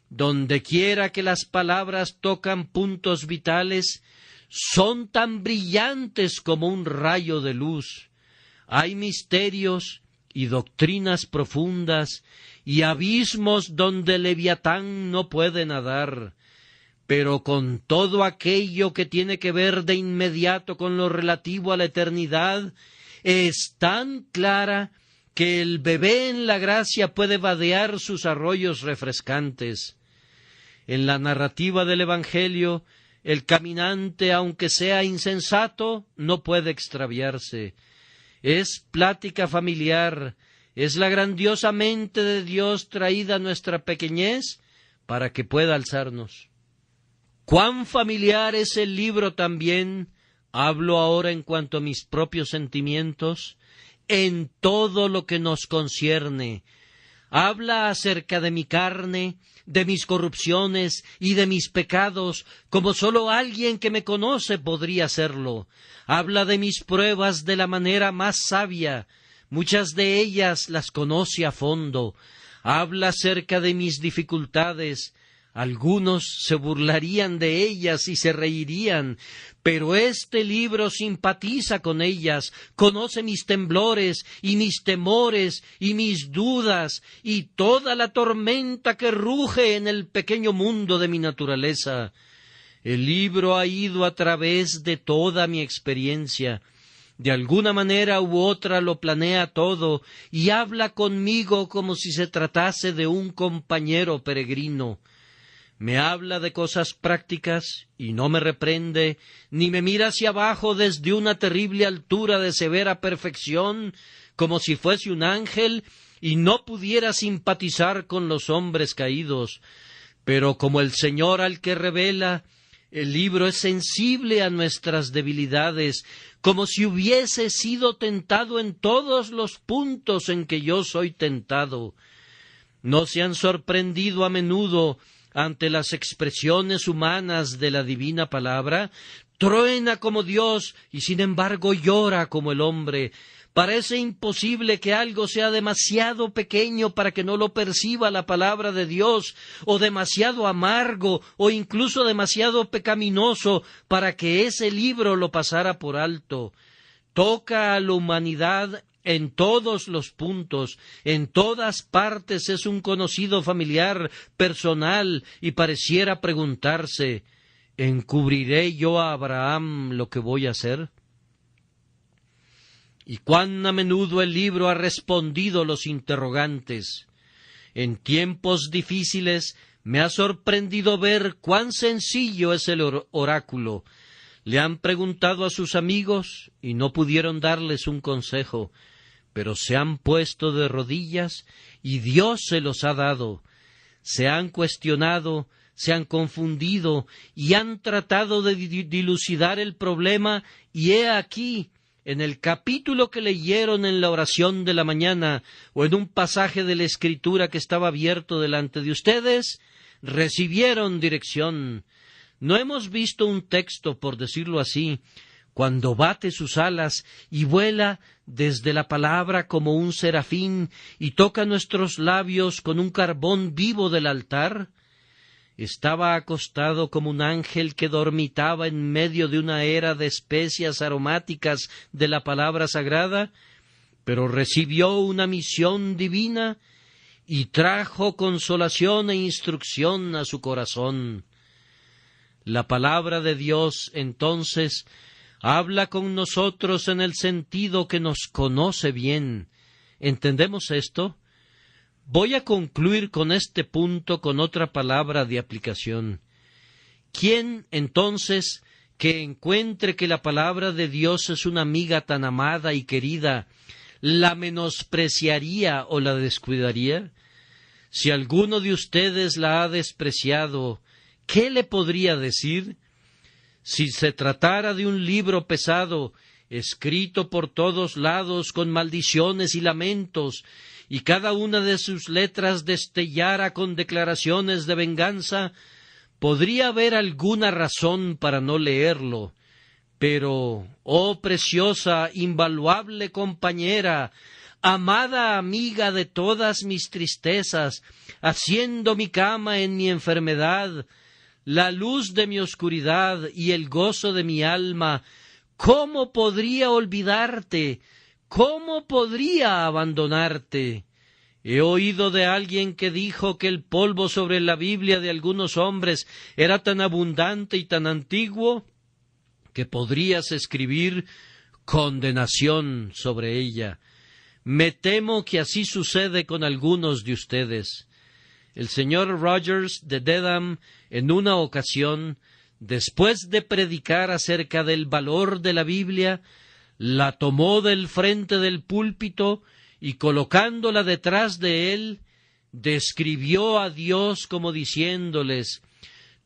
Dondequiera que las palabras tocan puntos vitales, son tan brillantes como un rayo de luz. Hay misterios y doctrinas profundas y abismos donde Leviatán no puede nadar. Pero con todo aquello que tiene que ver de inmediato con lo relativo a la eternidad, es tan clara que el bebé en la gracia puede vadear sus arroyos refrescantes. En la narrativa del Evangelio, el caminante, aunque sea insensato, no puede extraviarse. Es plática familiar, es la grandiosa mente de Dios traída a nuestra pequeñez para que pueda alzarnos. Cuán familiar es el libro también, hablo ahora en cuanto a mis propios sentimientos, en todo lo que nos concierne. Habla acerca de mi carne, de mis corrupciones y de mis pecados, como sólo alguien que me conoce podría hacerlo. Habla de mis pruebas de la manera más sabia, muchas de ellas las conoce a fondo. Habla acerca de mis dificultades. Algunos se burlarían de ellas y se reirían, pero este libro simpatiza con ellas, conoce mis temblores y mis temores y mis dudas y toda la tormenta que ruge en el pequeño mundo de mi naturaleza. El libro ha ido a través de toda mi experiencia. De alguna manera u otra lo planea todo y habla conmigo como si se tratase de un compañero peregrino. Me habla de cosas prácticas y no me reprende, ni me mira hacia abajo desde una terrible altura de severa perfección, como si fuese un ángel y no pudiera simpatizar con los hombres caídos. Pero como el Señor al que revela, el libro es sensible a nuestras debilidades, como si hubiese sido tentado en todos los puntos en que yo soy tentado. ¿No se han sorprendido a menudo ante las expresiones humanas de la divina palabra? Truena como Dios y sin embargo llora como el hombre. Parece imposible que algo sea demasiado pequeño para que no lo perciba la palabra de Dios, o demasiado amargo, o incluso demasiado pecaminoso para que ese libro lo pasara por alto. Toca a la humanidad en todos los puntos, en todas partes es un conocido familiar, personal, y pareciera preguntarse: ¿encubriré yo a Abraham lo que voy a hacer? Y cuán a menudo el libro ha respondido los interrogantes. En tiempos difíciles me ha sorprendido ver cuán sencillo es el oráculo. Le han preguntado a sus amigos y no pudieron darles un consejo, pero se han puesto de rodillas y Dios se los ha dado. Se han cuestionado, se han confundido y han tratado de dilucidar el problema, y he aquí, en el capítulo que leyeron en la oración de la mañana o en un pasaje de la Escritura que estaba abierto delante de ustedes, recibieron dirección. No hemos visto un texto, por decirlo así, cuando bate sus alas y vuela desde la palabra como un serafín y toca nuestros labios con un carbón vivo del altar. Estaba acostado como un ángel que dormitaba en medio de una era de especias aromáticas de la palabra sagrada, pero recibió una misión divina y trajo consolación e instrucción a su corazón. La palabra de Dios, entonces, habla con nosotros en el sentido que nos conoce bien. ¿Entendemos esto? Voy a concluir con este punto con otra palabra de aplicación. ¿Quién, entonces, que encuentre que la palabra de Dios es una amiga tan amada y querida, la menospreciaría o la descuidaría? Si alguno de ustedes la ha despreciado, ¿qué le podría decir? Si se tratara de un libro pesado, escrito por todos lados con maldiciones y lamentos, y cada una de sus letras destellara con declaraciones de venganza, podría haber alguna razón para no leerlo. Pero, oh preciosa, invaluable compañera, amada amiga de todas mis tristezas, haciendo mi cama en mi enfermedad, la luz de mi oscuridad y el gozo de mi alma, ¿cómo podría olvidarte? ¿Cómo podría abandonarte? He oído de alguien que dijo que el polvo sobre la Biblia de algunos hombres era tan abundante y tan antiguo que podrías escribir condenación sobre ella. Me temo que así sucede con algunos de ustedes. El señor Rogers de Dedham, en una ocasión, después de predicar acerca del valor de la Biblia, la tomó del frente del púlpito y colocándola detrás de él, describió a Dios como diciéndoles: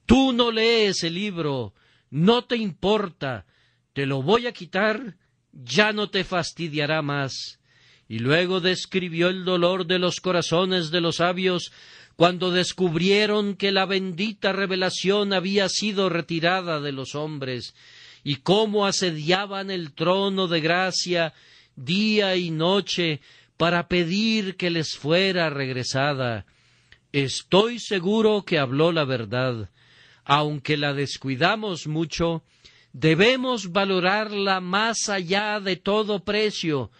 «Tú no lees el libro, no te importa, te lo voy a quitar, ya no te fastidiará más». Y luego describió el dolor de los corazones de los sabios cuando descubrieron que la bendita revelación había sido retirada de los hombres, y cómo asediaban el trono de gracia día y noche para pedir que les fuera regresada. Estoy seguro que habló la verdad. Aunque la descuidamos mucho, debemos valorarla más allá de todo precio,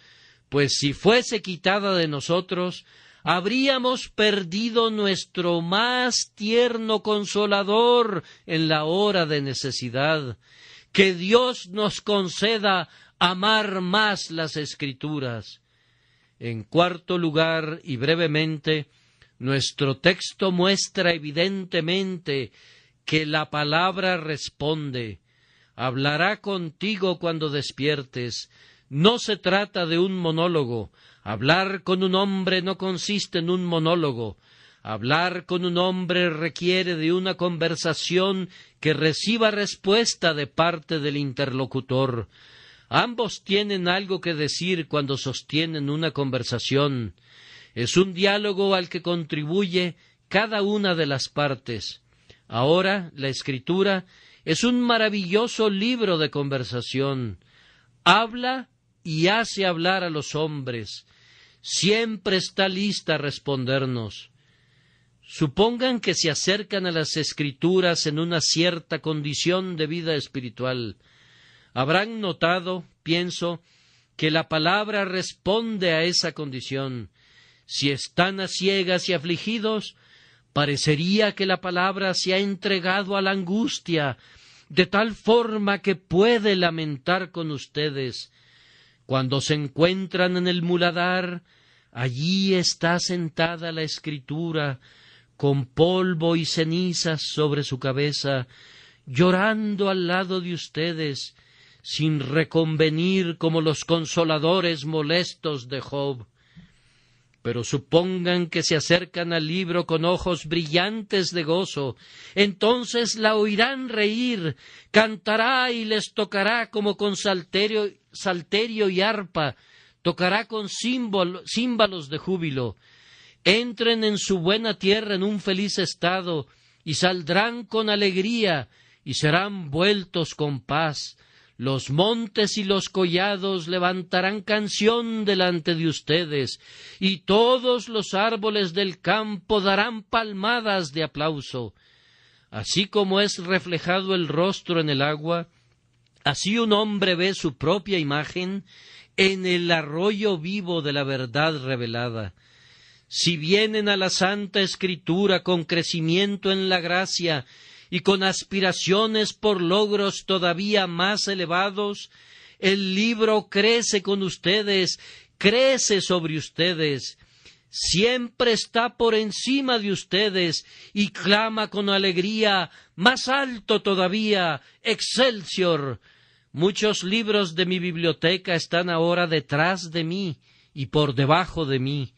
pues si fuese quitada de nosotros, habríamos perdido nuestro más tierno consolador en la hora de necesidad. Que Dios nos conceda amar más las Escrituras. En cuarto lugar, y brevemente, nuestro texto muestra evidentemente que la palabra responde. Hablará contigo cuando despiertes. No se trata de un monólogo. Hablar con un hombre no consiste en un monólogo. Hablar con un hombre requiere de una conversación que reciba respuesta de parte del interlocutor. Ambos tienen algo que decir cuando sostienen una conversación. Es un diálogo al que contribuye cada una de las partes. Ahora, la Escritura es un maravilloso libro de conversación. Habla y hace hablar a los hombres. Siempre está lista a respondernos. Supongan que se acercan a las Escrituras en una cierta condición de vida espiritual. Habrán notado, pienso, que la palabra responde a esa condición. Si están a ciegas y afligidos, parecería que la palabra se ha entregado a la angustia, de tal forma que puede lamentar con ustedes. Cuando se encuentran en el muladar, allí está sentada la Escritura, con polvo y cenizas sobre su cabeza, llorando al lado de ustedes, sin reconvenir como los consoladores molestos de Job. Pero supongan que se acercan al libro con ojos brillantes de gozo, entonces la oirán reír, cantará y les tocará como con salterio y arpa, tocará con címbalos de júbilo. Entren en su buena tierra en un feliz estado, y saldrán con alegría, y serán vueltos con paz. Los montes y los collados levantarán canción delante de ustedes, y todos los árboles del campo darán palmadas de aplauso. Así como es reflejado el rostro en el agua, así un hombre ve su propia imagen en el arroyo vivo de la verdad revelada. Si vienen a la Santa Escritura con crecimiento en la gracia y con aspiraciones por logros todavía más elevados, el libro crece con ustedes, crece sobre ustedes, siempre está por encima de ustedes y clama con alegría, más alto todavía, Excelsior. Muchos libros de mi biblioteca están ahora detrás de mí y por debajo de mí.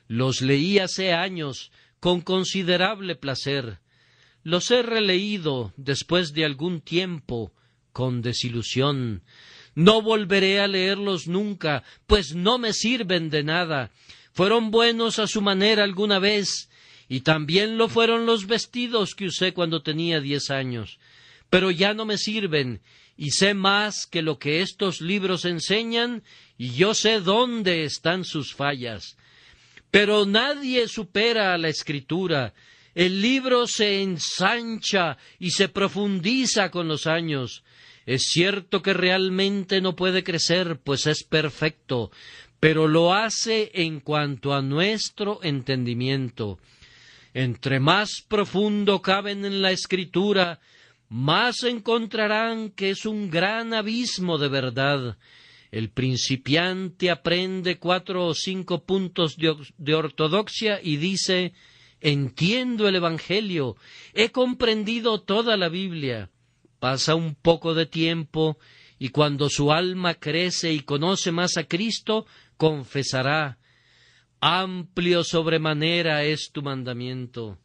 Los leí hace años con considerable placer. Los he releído después de algún tiempo con desilusión. No volveré a leerlos nunca, pues no me sirven de nada. Fueron buenos a su manera alguna vez, y también lo fueron los vestidos que usé cuando tenía 10 años. Pero ya no me sirven, y sé más que lo que estos libros enseñan, y yo sé dónde están sus fallas. Pero nadie supera a la Escritura. El libro se ensancha y se profundiza con los años. Es cierto que realmente no puede crecer, pues es perfecto, pero lo hace en cuanto a nuestro entendimiento. Entre más profundo caben en la Escritura, más encontrarán que es un gran abismo de verdad. El principiante aprende 4 o 5 puntos de ortodoxia y dice: entiendo el Evangelio, he comprendido toda la Biblia. Pasa un poco de tiempo y cuando su alma crece y conoce más a Cristo, confesará: amplio sobremanera es tu mandamiento.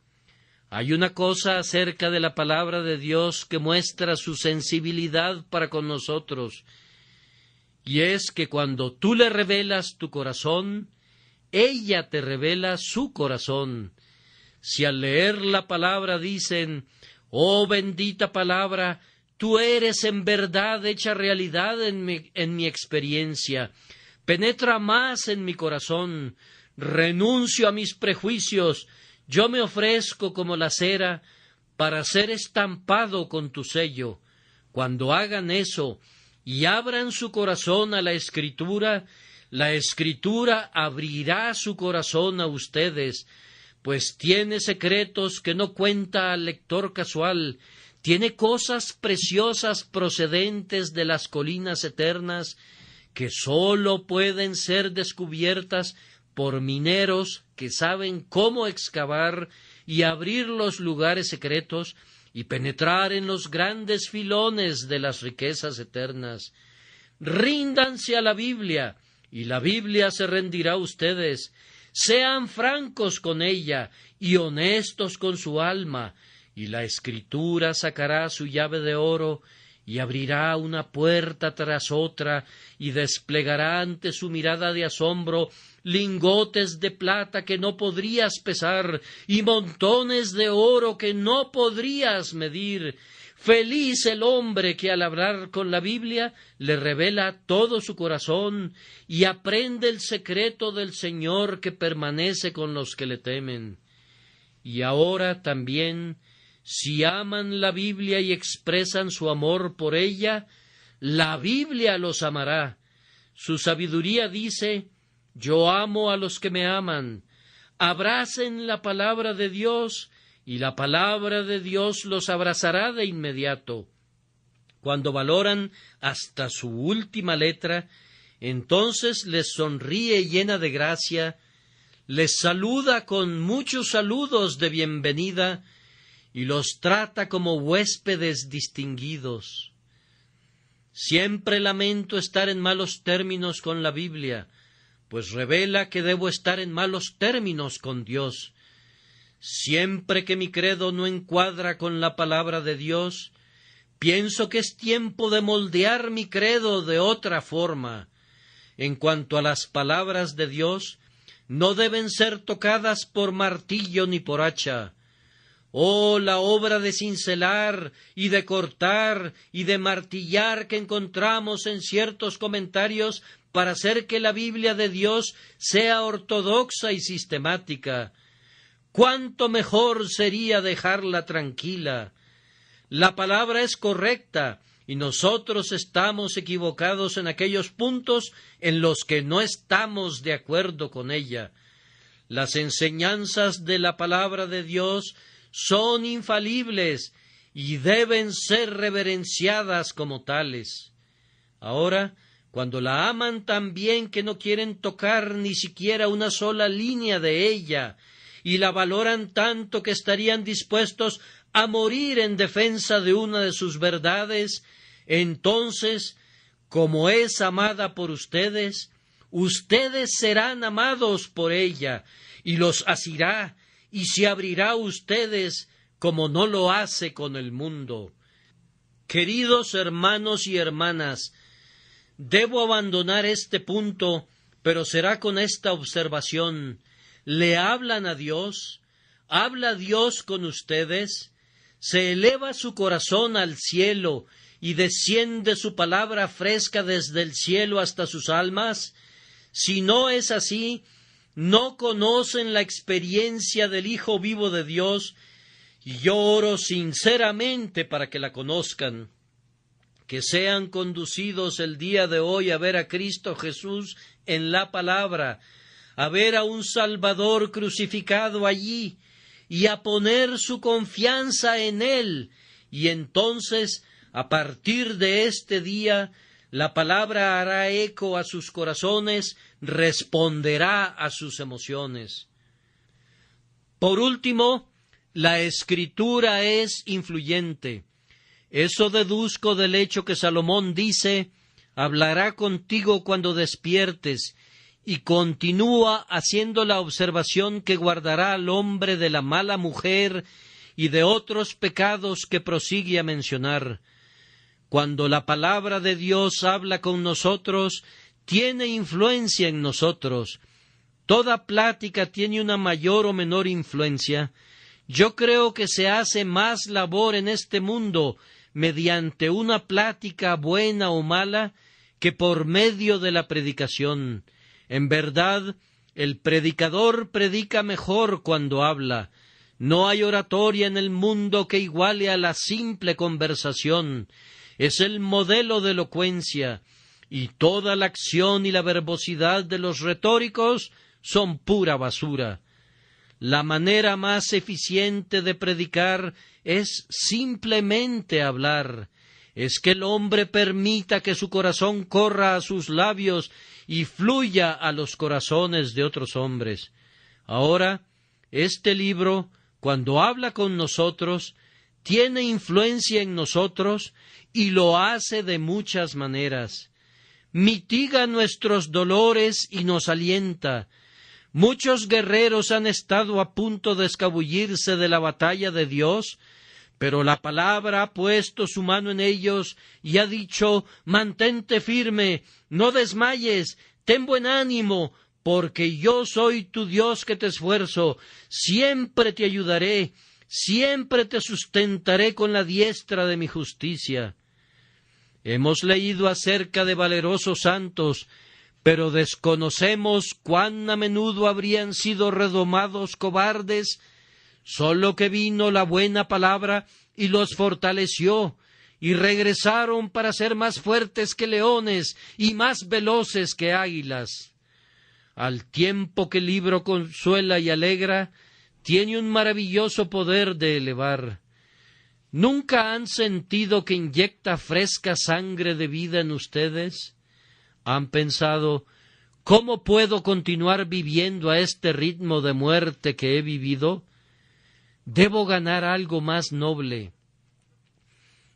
Hay una cosa acerca de la palabra de Dios que muestra su sensibilidad para con nosotros, y es que cuando tú le revelas tu corazón, ella te revela su corazón. Si al leer la palabra dicen: oh bendita palabra, tú eres en verdad hecha realidad en mi experiencia, penetra más en mi corazón, renuncio a mis prejuicios, yo me ofrezco como la cera para ser estampado con tu sello. Cuando hagan eso y abran su corazón a la Escritura abrirá su corazón a ustedes, pues tiene secretos que no cuenta al lector casual, tiene cosas preciosas procedentes de las colinas eternas que sólo pueden ser descubiertas por mineros que saben cómo excavar y abrir los lugares secretos y penetrar en los grandes filones de las riquezas eternas. Ríndanse a la Biblia, y la Biblia se rendirá a ustedes. Sean francos con ella y honestos con su alma, y la Escritura sacará su llave de oro y abrirá una puerta tras otra y desplegará ante su mirada de asombro lingotes de plata que no podrías pesar y montones de oro que no podrías medir. Feliz el hombre que al hablar con la Biblia le revela todo su corazón y aprende el secreto del Señor que permanece con los que le temen. Y ahora también, si aman la Biblia y expresan su amor por ella, la Biblia los amará. Su sabiduría dice: yo amo a los que me aman. Abracen la palabra de Dios, y la palabra de Dios los abrazará de inmediato. Cuando valoran hasta su última letra, entonces les sonríe llena de gracia, les saluda con muchos saludos de bienvenida y los trata como huéspedes distinguidos. Siempre lamento estar en malos términos con la Biblia, pues revela que debo estar en malos términos con Dios. Siempre que mi credo no encuadra con la palabra de Dios, pienso que es tiempo de moldear mi credo de otra forma. En cuanto a las palabras de Dios, no deben ser tocadas por martillo ni por hacha. Oh, la obra de cincelar y de cortar y de martillar que encontramos en ciertos comentarios para hacer que la Biblia de Dios sea ortodoxa y sistemática. ¡Cuánto mejor sería dejarla tranquila! La palabra es correcta y nosotros estamos equivocados en aquellos puntos en los que no estamos de acuerdo con ella. Las enseñanzas de la palabra de Dios son infalibles y deben ser reverenciadas como tales. Ahora, cuando la aman tan bien que no quieren tocar ni siquiera una sola línea de ella, y la valoran tanto que estarían dispuestos a morir en defensa de una de sus verdades, entonces, como es amada por ustedes, ustedes serán amados por ella, y los asirá, y se abrirá a ustedes como no lo hace con el mundo. Queridos hermanos y hermanas, debo abandonar este punto, pero será con esta observación. ¿Le hablan a Dios? ¿Habla Dios con ustedes? ¿Se eleva su corazón al cielo y desciende su palabra fresca desde el cielo hasta sus almas? Si no es así, no conocen la experiencia del Hijo vivo de Dios, y yo oro sinceramente para que la conozcan. Que sean conducidos el día de hoy a ver a Cristo Jesús en la palabra, a ver a un Salvador crucificado allí, y a poner su confianza en Él, y entonces, a partir de este día, la palabra hará eco a sus corazones, responderá a sus emociones. Por último, la Escritura es influyente. Eso deduzco del hecho que Salomón dice: hablará contigo cuando despiertes, y continúa haciendo la observación que guardará al hombre de la mala mujer y de otros pecados que prosigue a mencionar. Cuando la palabra de Dios habla con nosotros, tiene influencia en nosotros. Toda plática tiene una mayor o menor influencia. Yo creo que se hace más labor en este mundo mediante una plática buena o mala que por medio de la predicación. En verdad, el predicador predica mejor cuando habla. No hay oratoria en el mundo que iguale a la simple conversación. Es el modelo de elocuencia, y toda la acción y la verbosidad de los retóricos son pura basura. La manera más eficiente de predicar es simplemente hablar. Es que el hombre permita que su corazón corra a sus labios y fluya a los corazones de otros hombres. Ahora, este libro, cuando habla con nosotros, tiene influencia en nosotros y lo hace de muchas maneras. Mitiga nuestros dolores y nos alienta. Muchos guerreros han estado a punto de escabullirse de la batalla de Dios, pero la palabra ha puesto su mano en ellos y ha dicho: mantente firme, no desmayes, ten buen ánimo, porque yo soy tu Dios que te esfuerzo, siempre te ayudaré, siempre te sustentaré con la diestra de mi justicia. Hemos leído acerca de valerosos santos, pero desconocemos cuán a menudo habrían sido redomados cobardes. Sólo que vino la buena palabra y los fortaleció, y regresaron para ser más fuertes que leones y más veloces que águilas. Al tiempo que el libro consuela y alegra, tiene un maravilloso poder de elevar. ¿Nunca han sentido que inyecta fresca sangre de vida en ustedes? ¿Han pensado: ¿cómo puedo continuar viviendo a este ritmo de muerte que he vivido? Debo ganar algo más noble.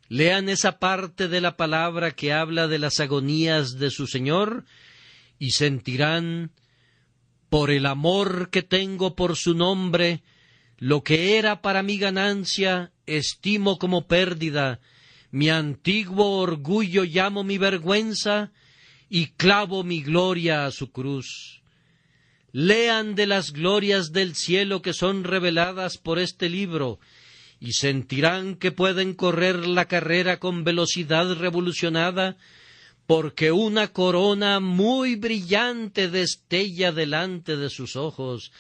Lean esa parte de la palabra que habla de las agonías de su Señor y sentirán: por el amor que tengo por su nombre, lo que era para mi ganancia estimo como pérdida, mi antiguo orgullo llamo mi vergüenza, y clavo mi gloria a su cruz. Lean de las glorias del cielo que son reveladas por este libro, y sentirán que pueden correr la carrera con velocidad revolucionada, porque una corona muy brillante destella delante de sus ojos.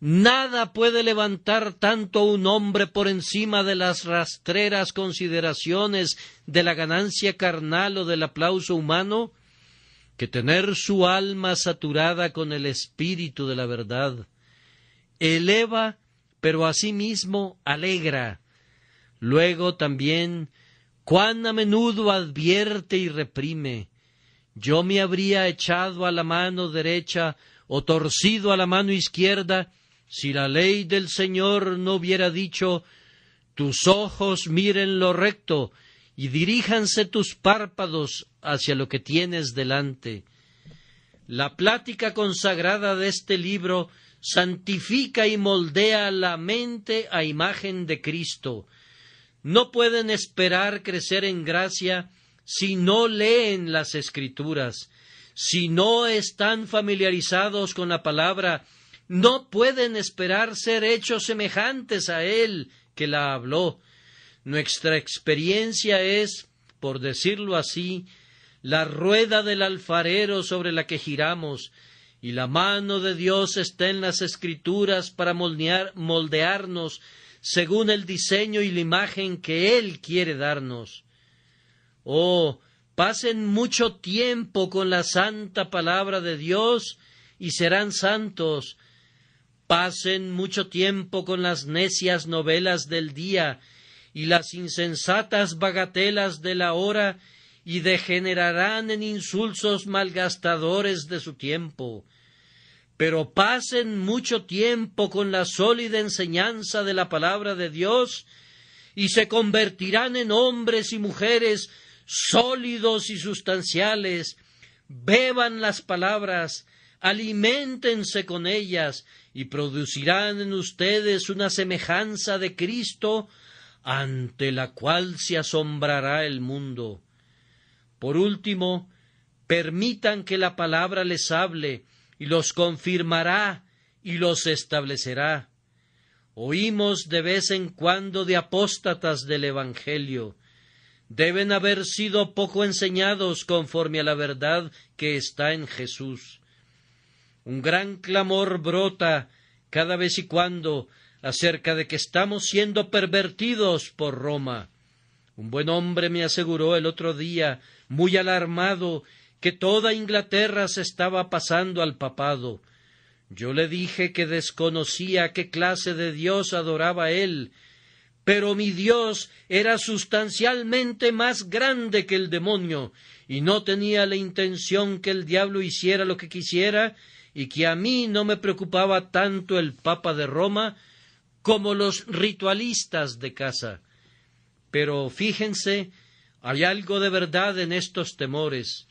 Nada puede levantar tanto a un hombre por encima de las rastreras consideraciones de la ganancia carnal o del aplauso humano que tener su alma saturada con el espíritu de la verdad. Eleva, pero asimismo alegra. Luego también, cuán a menudo advierte y reprime. Yo me habría echado a la mano derecha o torcido a la mano izquierda, si la ley del Señor no hubiera dicho: tus ojos miren lo recto y diríjanse tus párpados hacia lo que tienes delante. La plática consagrada de este libro santifica y moldea la mente a imagen de Cristo. No pueden esperar crecer en gracia si no leen las Escrituras. Si no están familiarizados con la palabra, no pueden esperar ser hechos semejantes a Él que la habló. Nuestra experiencia es, por decirlo así, la rueda del alfarero sobre la que giramos, y la mano de Dios está en las Escrituras para moldearnos según el diseño y la imagen que Él quiere darnos. Oh, pasen mucho tiempo con la santa palabra de Dios y serán santos. Pasen mucho tiempo con las necias novelas del día y las insensatas bagatelas de la hora, y degenerarán en insulsos malgastadores de su tiempo. Pero pasen mucho tiempo con la sólida enseñanza de la palabra de Dios, y se convertirán en hombres y mujeres sólidos y sustanciales. Beban las palabras, aliméntense con ellas, y producirán en ustedes una semejanza de Cristo ante la cual se asombrará el mundo. Por último, permitan que la palabra les hable, y los confirmará y los establecerá. Oímos de vez en cuando de apóstatas del Evangelio. Deben haber sido poco enseñados conforme a la verdad que está en Jesús. Un gran clamor brota cada vez y cuando acerca de que estamos siendo pervertidos por Roma. Un buen hombre me aseguró el otro día, muy alarmado, que toda Inglaterra se estaba pasando al papado. Yo le dije que desconocía qué clase de Dios adoraba él, pero mi Dios era sustancialmente más grande que el demonio, y no tenía la intención que el diablo hiciera lo que quisiera, y que a mí no me preocupaba tanto el Papa de Roma como los ritualistas de casa. Pero fíjense, hay algo de verdad en estos temores.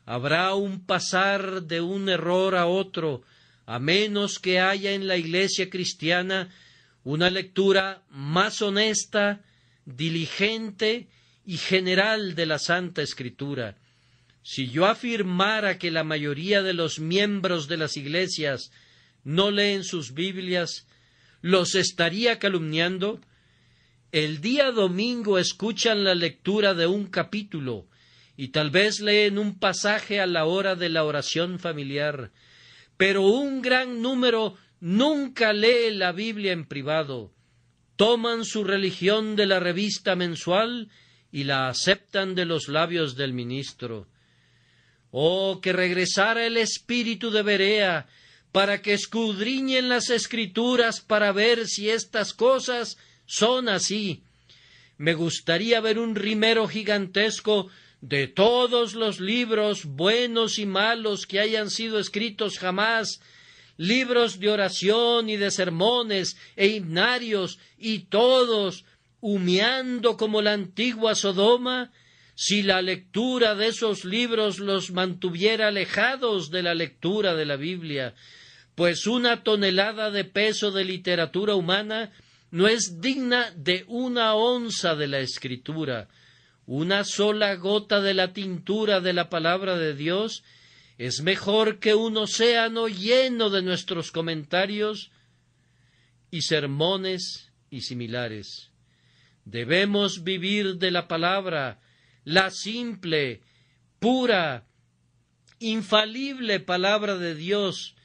Habrá un pasar de un error a otro, a menos que haya en la Iglesia cristiana una lectura más honesta, diligente y general de la Santa Escritura. Si yo afirmara que la mayoría de los miembros de las iglesias no leen sus Biblias, ¿los estaría calumniando? El día domingo escuchan la lectura de un capítulo y tal vez leen un pasaje a la hora de la oración familiar, pero un gran número nunca lee la Biblia en privado. Toman su religión de la revista mensual y la aceptan de los labios del ministro. Oh, que regresara el espíritu de Berea para que escudriñen las Escrituras para ver si estas cosas son así. Me gustaría ver un rimero gigantesco de todos los libros buenos y malos que hayan sido escritos jamás, libros de oración y de sermones e himnarios, y todos humeando como la antigua Sodoma, si la lectura de esos libros los mantuviera alejados de la lectura de la Biblia, pues una tonelada de peso de literatura humana no es digna de una onza de la Escritura. Una sola gota de la tintura de la palabra de Dios es mejor que un océano lleno de nuestros comentarios y sermones y similares. Debemos vivir de la palabra, la simple, pura, infalible palabra de Dios,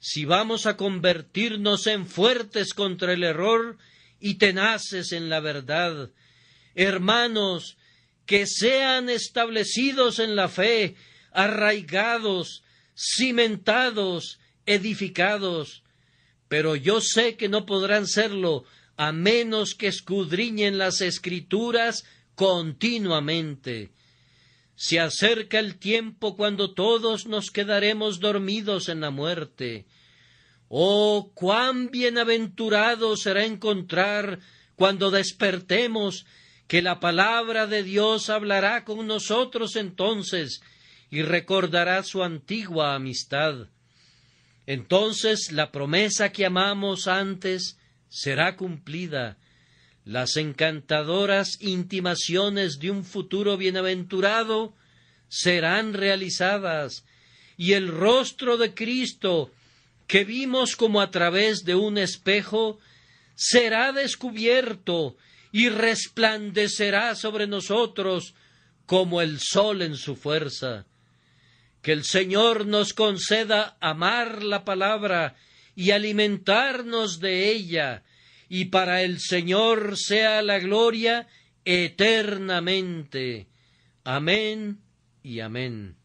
si vamos a convertirnos en fuertes contra el error y tenaces en la verdad. Hermanos, que sean establecidos en la fe, arraigados, cimentados, edificados. Pero yo sé que no podrán serlo a menos que escudriñen las Escrituras continuamente. Se acerca el tiempo cuando todos nos quedaremos dormidos en la muerte. Oh, cuán bienaventurado será encontrar, cuando despertemos, que la palabra de Dios hablará con nosotros entonces y recordará su antigua amistad. Entonces la promesa que amamos antes será cumplida. Las encantadoras intimaciones de un futuro bienaventurado serán realizadas, y el rostro de Cristo, que vimos como a través de un espejo, será descubierto y resplandecerá sobre nosotros como el sol en su fuerza. Que el Señor nos conceda amar la palabra y alimentarnos de ella, y para el Señor sea la gloria eternamente. Amén y amén.